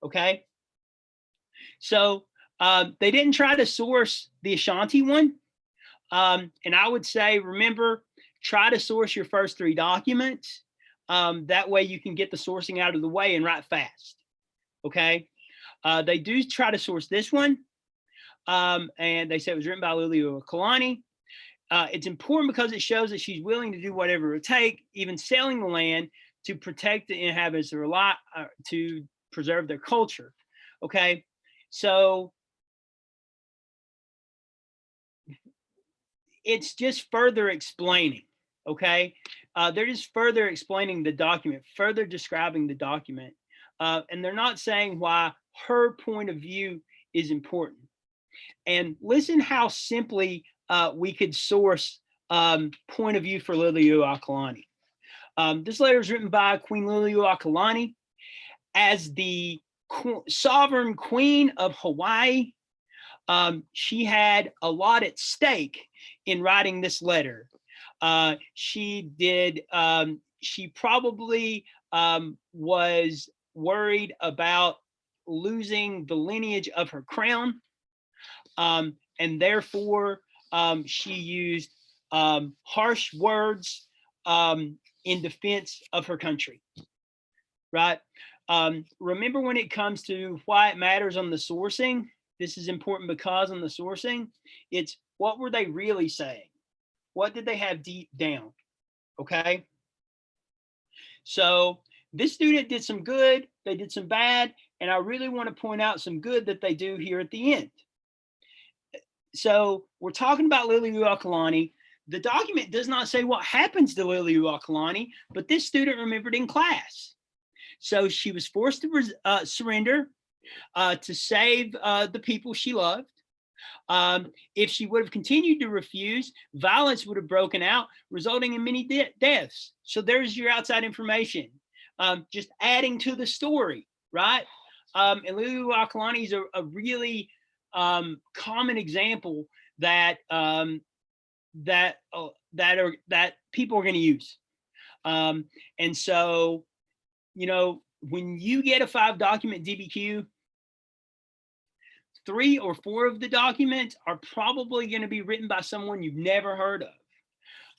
Okay, so they didn't try to source the Ashanti one, and I would say, remember, try to source your first 3 documents. That way you can get the sourcing out of the way and write fast. Okay, they do try to source this one, and they say it was written by Liliuokalani. It's important because it shows that she's willing to do whatever it would take, even selling the land, to protect the inhabitants to preserve their culture. Okay, so it's just further explaining. Okay, they're just further explaining the document, further describing the document, and they're not saying why her point of view is important. And listen how simply we could source point of view for Liliuokalani. This letter is written by Queen Liliuokalani as the sovereign queen of Hawaii. She had a lot at stake in writing this letter. She probably was worried about losing the lineage of her crown. And therefore, she used harsh words in defense of her country, right? Remember, when it comes to why it matters on the sourcing, this is important because on the sourcing, it's what were they really saying? What did they have deep down? Okay. So this student did some good, they did some bad, and I really want to point out some good that they do here at the end. So we're talking about Liliuokalani. The document does not say what happens to Liliuokalani, but this student remembered in class. So she was forced to surrender to save the people she loved. If she would have continued to refuse, violence would have broken out, resulting in many deaths. So there's your outside information, just adding to the story, right? And Liliuokalani is a really common example that that people are going to use. And so, you know, when you get a 5-document DBQ, 3 or 4 of the documents are probably going to be written by someone you've never heard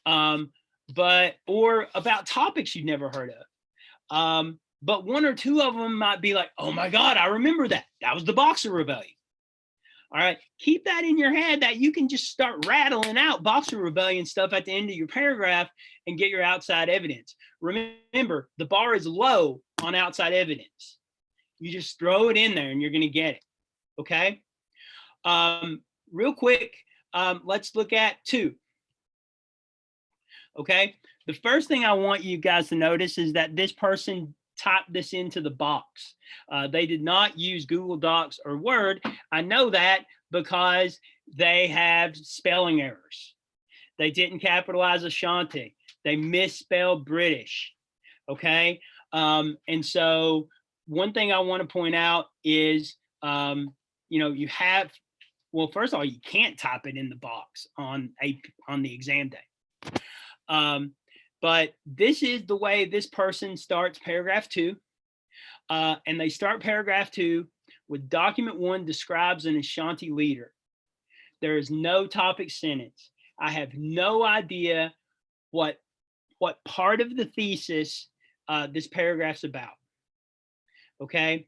of, or about topics you've never heard of. But 1 or 2 of them might be like, oh my God, I remember that. That was the Boxer Rebellion. All right, keep that in your head that you can just start rattling out Boxer Rebellion stuff at the end of your paragraph and get your outside evidence. Remember, the bar is low on outside evidence. You just throw it in there and you're going to get it. Okay. Real quick, let's look at 2. Okay. The first thing I want you guys to notice is that this person typed this into the box. They did not use Google Docs or Word. I know that because they have spelling errors. They didn't capitalize Ashanti. They misspelled British. Okay. And so one thing I want to point out is, you know, you have, well, first of all, you can't type it in the box on the exam day. But this is the way this person starts paragraph 2. And they start paragraph 2 with document 1 describes an Ashanti leader. There is no topic sentence. I have no idea what part of the thesis this paragraph's about. Okay.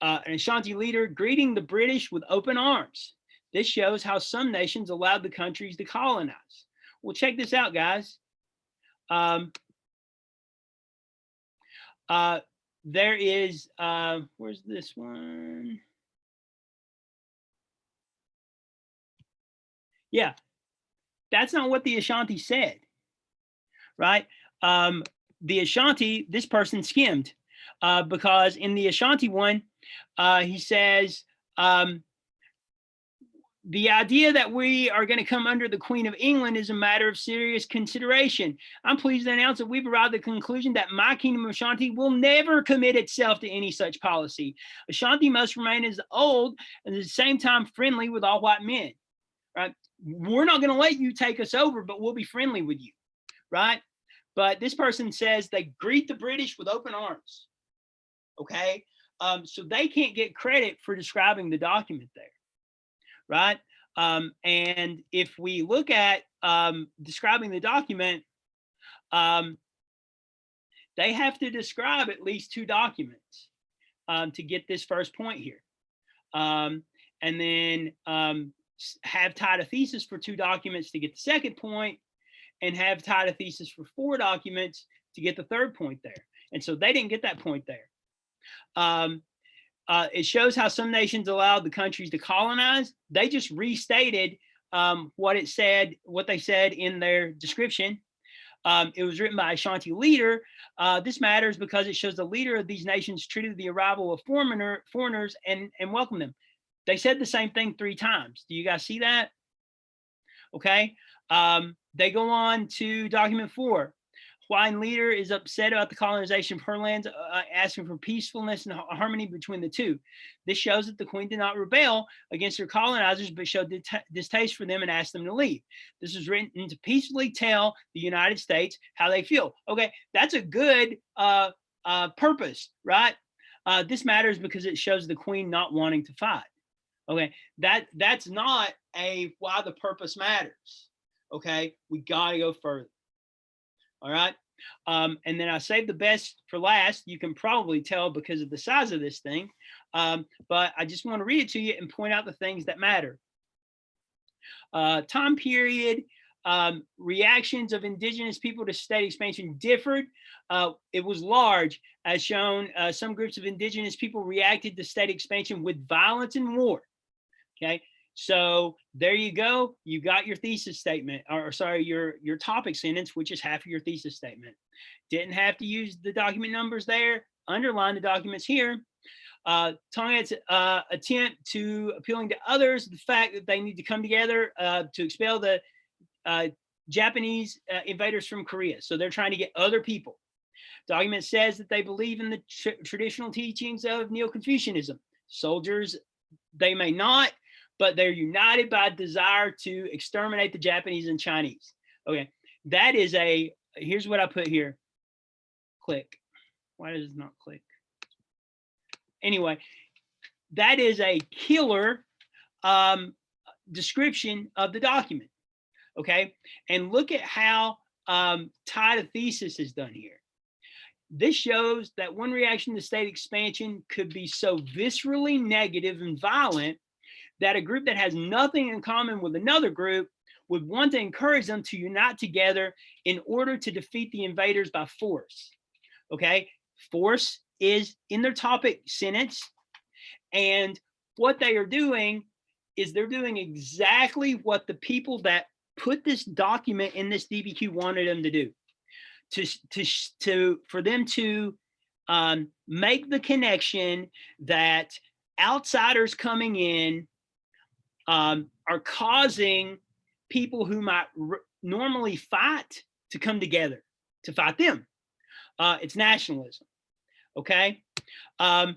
an Ashanti leader greeting the British with open arms. This shows how some nations allowed the countries to colonize. Well, check this out, guys. There is, where's this one? Yeah, that's not what the Ashanti said, right? The Ashanti, this person skimmed, because in the Ashanti one, he says, the idea that we are going to come under the Queen of England is a matter of serious consideration. I'm pleased to announce that we've arrived at the conclusion that my kingdom of Ashanti will never commit itself to any such policy. Ashanti must remain as old and at the same time friendly with all white men, right? We're not going to let you take us over, but we'll be friendly with you, right? But this person says they greet the British with open arms, okay? So they can't get credit for describing the document there. Right. And if we look at describing the document, they have to describe at least 2 documents to get this first point here. And then have tied a thesis for 2 documents to get the second point, and have tied a thesis for 4 documents to get the third point there. And so they didn't get that point there. It shows how some nations allowed the countries to colonize. They just restated what they said in their description. It was written by a Ashanti leader. This matters because it shows the leader of these nations treated the arrival of foreigners and welcomed them. They said the same thing 3 times. Do you guys see that? Okay. They go on to document 4. Hawaiian leader is upset about the colonization of her lands, asking for peacefulness and harmony between the 2. This shows that the queen did not rebel against her colonizers, but showed distaste for them and asked them to leave. This was written to peacefully tell the United States how they feel. Okay, that's a good purpose, right? This matters because it shows the queen not wanting to fight. Okay, that's not why the purpose matters. Okay, we got to go further. All right. And then I saved the best for last. You can probably tell because of the size of this thing. But I just want to read it to you and point out the things that matter. Time period, reactions of indigenous people to state expansion differed. It was large, as shown. Some groups of indigenous people reacted to state expansion with violence and war. Okay. So there you go. You got your thesis statement, or sorry, your topic sentence, which is half of your thesis statement. Didn't have to use the document numbers there. Underline the documents here. Tonga's attempt to appealing to others, the fact that they need to come together to expel the Japanese invaders from Korea. So they're trying to get other people. Document says that they believe in the traditional teachings of Neo-Confucianism. Soldiers, they may not, but they're united by a desire to exterminate the Japanese and Chinese. Okay, that is here's what I put here. Click. Why does it not click? Anyway, that is a killer description of the document. Okay, and look at how tied a thesis is done here. This shows that one reaction to state expansion could be so viscerally negative and violent that a group that has nothing in common with another group would want to encourage them to unite together in order to defeat the invaders by force. Okay, force is in their topic sentence, and what they are doing is they're doing exactly what the people that put this document in this DBQ wanted them to do, for them to make the connection that outsiders coming in are causing people who might normally fight to come together to fight them. It's nationalism. Okay. And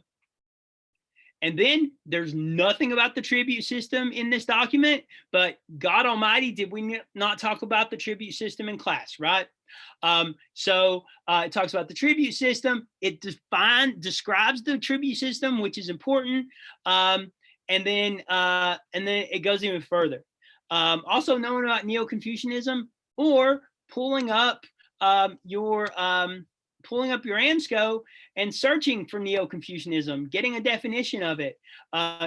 then there's nothing about the tribute system in this document, but God Almighty, did we not talk about the tribute system in class, right? So it talks about the tribute system. It describes the tribute system, which is important. And then it goes even further. Also knowing about Neo-Confucianism, or pulling up your pulling up your AMSCO and searching for Neo-Confucianism, getting a definition of it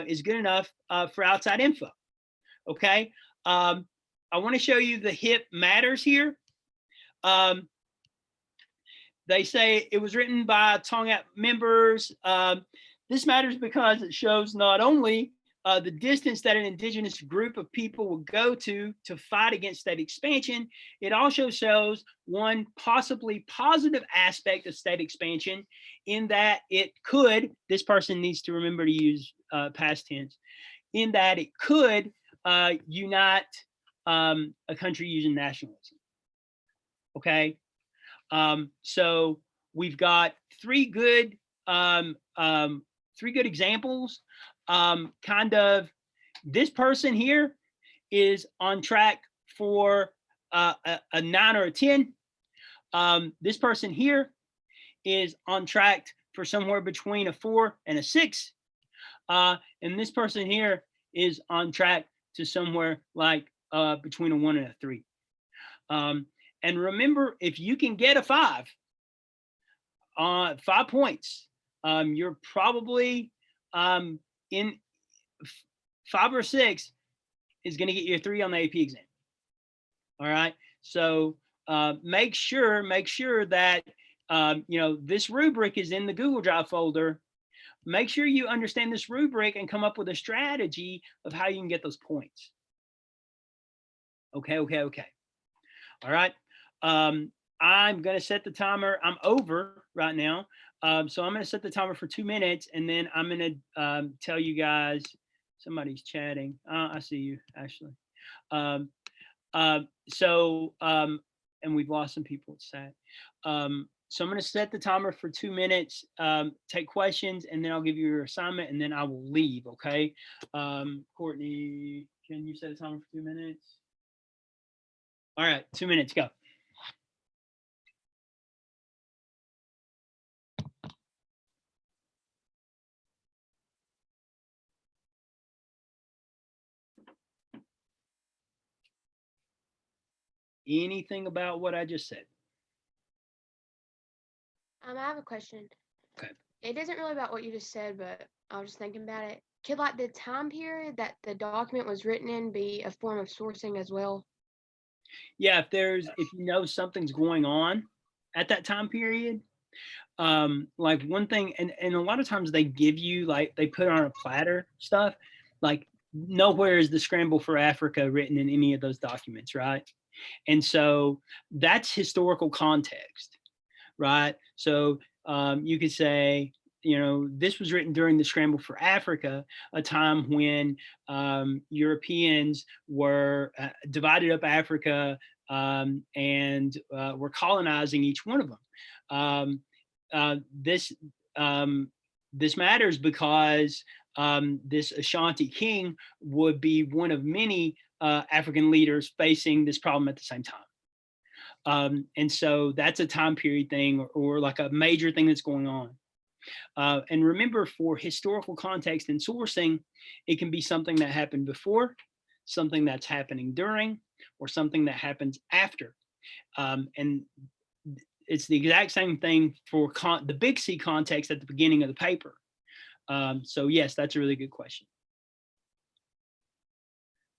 is good enough for outside info. Okay. I want to show you the HIP matters here. They say it was written by Tongat members. This matters because it shows not only the distance that an indigenous group of people will go to fight against state expansion, it also shows one possibly positive aspect of state expansion in that it could, this person needs to remember to use past tense, in that it could unite a country using nationalism. Okay. So we've got three good examples. Kind of, this person here is on track for a 9 or a 10. This person here is on track for somewhere between a 4 and a 6. And this person here is on track to somewhere like between a 1 and a 3. And remember, if you can get a 5, 5 points, you're probably in 5 or 6 is going to get you a 3 on the AP exam. All right. So make sure that this rubric is in the Google Drive folder. Make sure you understand this rubric and come up with a strategy of how you can get those points. Okay. All right. I'm going to set the timer. I'm over right now. So I'm going to set the timer for 2 minutes, and then I'm going to tell you guys, somebody's chatting. I see you, Ashley. And we've lost some people. It's sad. So I'm going to set the timer for 2 minutes, take questions, and then I'll give you your assignment, and then I will leave. Okay. Courtney, can you set a timer for 2 minutes? All right, 2 minutes, go. Anything about what I just said? I have a question. Okay. It isn't really about what you just said, but I was just thinking about it. Could like the time period that the document was written in be a form of sourcing as well? Yeah, if you know something's going on at that time period, like one thing, and a lot of times they give you, like, they put on a platter stuff, like nowhere is the scramble for Africa written in any of those documents, right? And so that's historical context, right? So you could say, this was written during the scramble for Africa, a time when Europeans were divided up Africa and were colonizing each one of them. This matters because this Ashanti king would be one of many African leaders facing this problem at the same time. And so that's a time period thing, or like a major thing that's going on. And remember, for historical context and sourcing, it can be something that happened before, something that's happening during, or something that happens after. And it's the exact same thing for the big C context at the beginning of the paper. So yes, that's a really good question.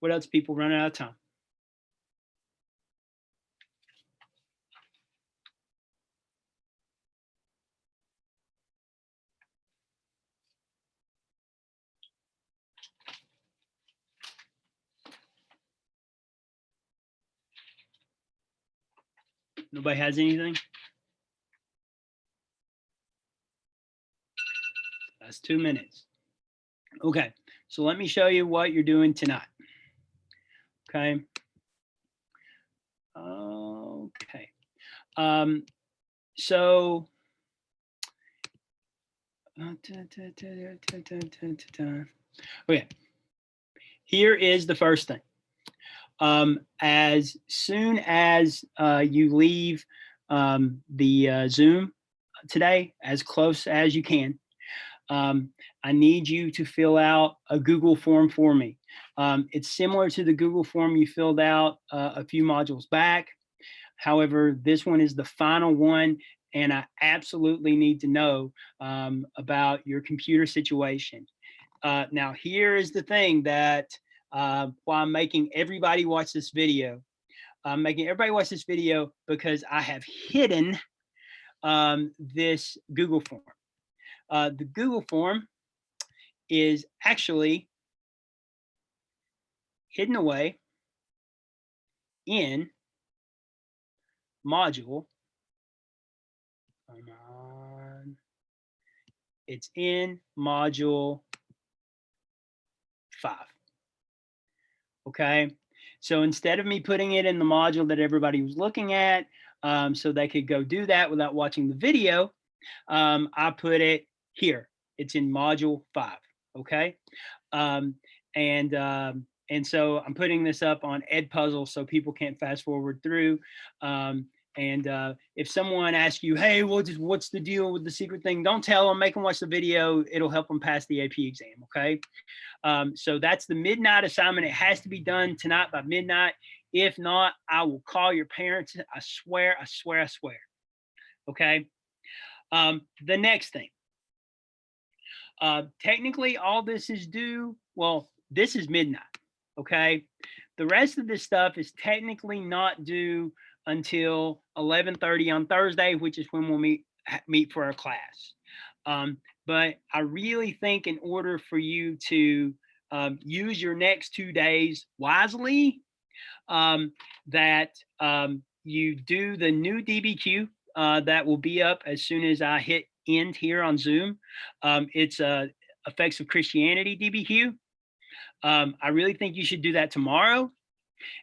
What else, people? Running out of time. Nobody has anything? That's 2 minutes. Okay, so let me show you what you're doing tonight. Okay. Okay. So okay, here is the first thing. As soon as you leave the Zoom today, as close as you can, I need you to fill out a Google form for me. It's similar to the Google form you filled out a few modules back. However, this one is the final one, and I absolutely need to know about your computer situation. Now, here is the thing that while I'm making everybody watch this video, I'm making everybody watch this video because I have hidden this Google form. The Google form is actually hidden away in module. Come on. It's in module 5. Okay. So instead of me putting it in the module that everybody was looking at, so they could go do that without watching the video, I put it here. It's in module 5. Okay. And so I'm putting this up on Edpuzzle so people can't fast forward through. If someone asks you, hey, what's the deal with the secret thing? Don't tell them, make them watch the video. It'll help them pass the AP exam, okay? So that's the midnight assignment. It has to be done tonight by midnight. If not, I will call your parents. I swear, I swear, I swear. Okay? The next thing. Technically, all this is due, well, this is midnight, okay? The rest of this stuff is technically not due until 11:30 on Thursday, which is when we'll meet for our class. But I really think in order for you to use your next 2 days wisely, that you do the new DBQ that will be up as soon as I hit end here on Zoom. It's Effects of Christianity DBQ. I really think you should do that tomorrow.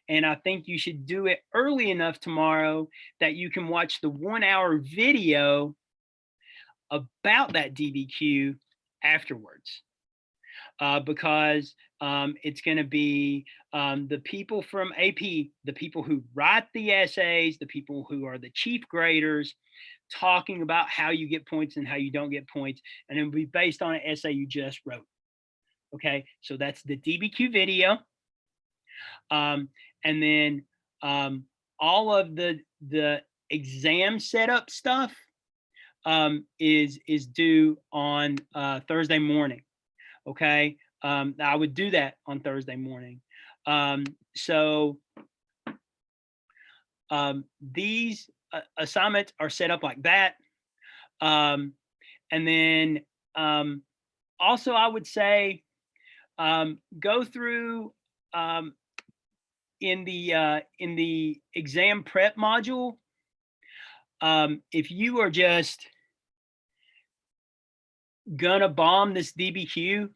And I think you should do it early enough tomorrow that you can watch the 1-hour video about that DBQ afterwards. Because it's going to be the people from AP, the people who write the essays, the people who are the chief graders, talking about how you get points and how you don't get points, and it'll be based on an essay you just wrote. Okay, so that's the DBQ video. And then all of the exam setup stuff is due on Thursday morning. Okay, I would do that on Thursday morning. These assignments are set up like that. And then also I would say go through in the exam prep module. If you are just gonna bomb this DBQ,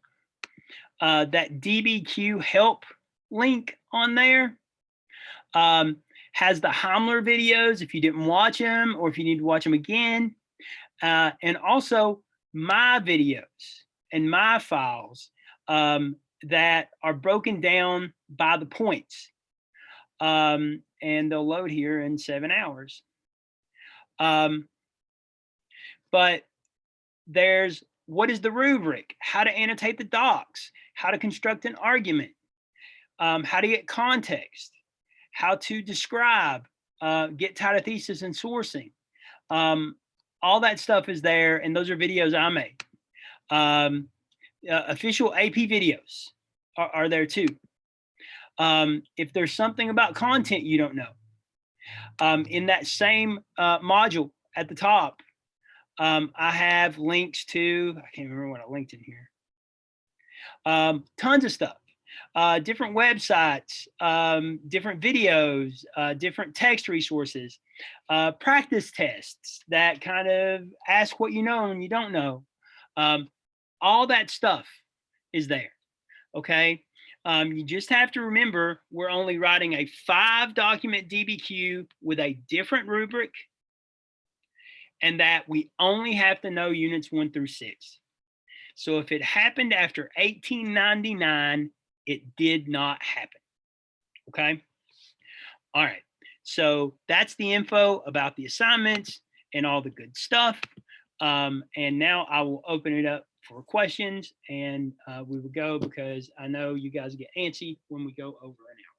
that DBQ help link on there has the Heimler videos if you didn't watch them or if you need to watch them again, and also my videos and my files that are broken down by the points, and they'll load here in 7 hours. But there's what is the rubric, how to annotate the docs, how to construct an argument, how to get context, how to describe, get title thesis and sourcing. All that stuff is there, and those are videos I made. Official AP videos are there too. If there's something about content you don't know, in that same module at the top, I have links to, I can't remember what I linked in here. Tons of stuff, different websites, different videos, different text resources, practice tests that kind of ask what you know and you don't know. All that stuff is there, okay? You just have to remember we're only writing a 5-document DBQ with a different rubric, and that we only have to know units 1 through 6. So if it happened after 1899, it did not happen, okay? All right, so that's the info about the assignments and all the good stuff. And now I will open it up for questions, and we will go because I know you guys get antsy when we go over an hour.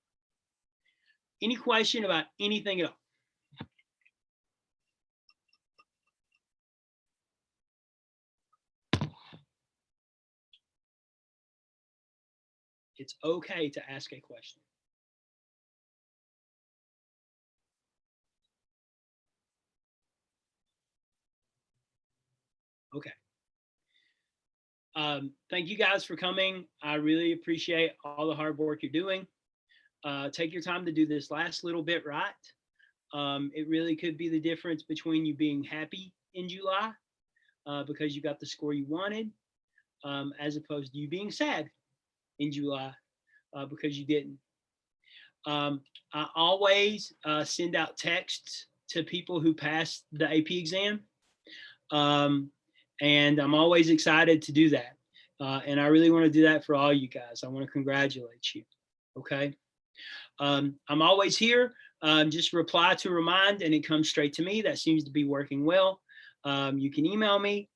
Any question about anything at all? It's okay to ask a question. Okay. Thank you guys for coming. I really appreciate all the hard work you're doing. Take your time to do this last little bit right. It really could be the difference between you being happy in July because you got the score you wanted, as opposed to you being sad in July because you didn't. I always send out texts to people who passed the AP exam. And I'm always excited to do that. And I really want to do that for all you guys. I want to congratulate you. Okay. I'm always here. Just reply to remind and it comes straight to me. That seems to be working well. You can email me.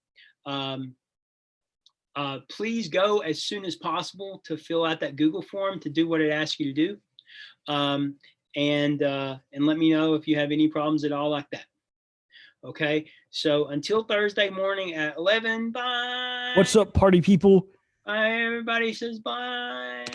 Please go as soon as possible to fill out that Google form to do what it asks you to do. And let me know if you have any problems at all like that. Okay, so until Thursday morning at 11, bye. What's up, party people? Bye, everybody says bye.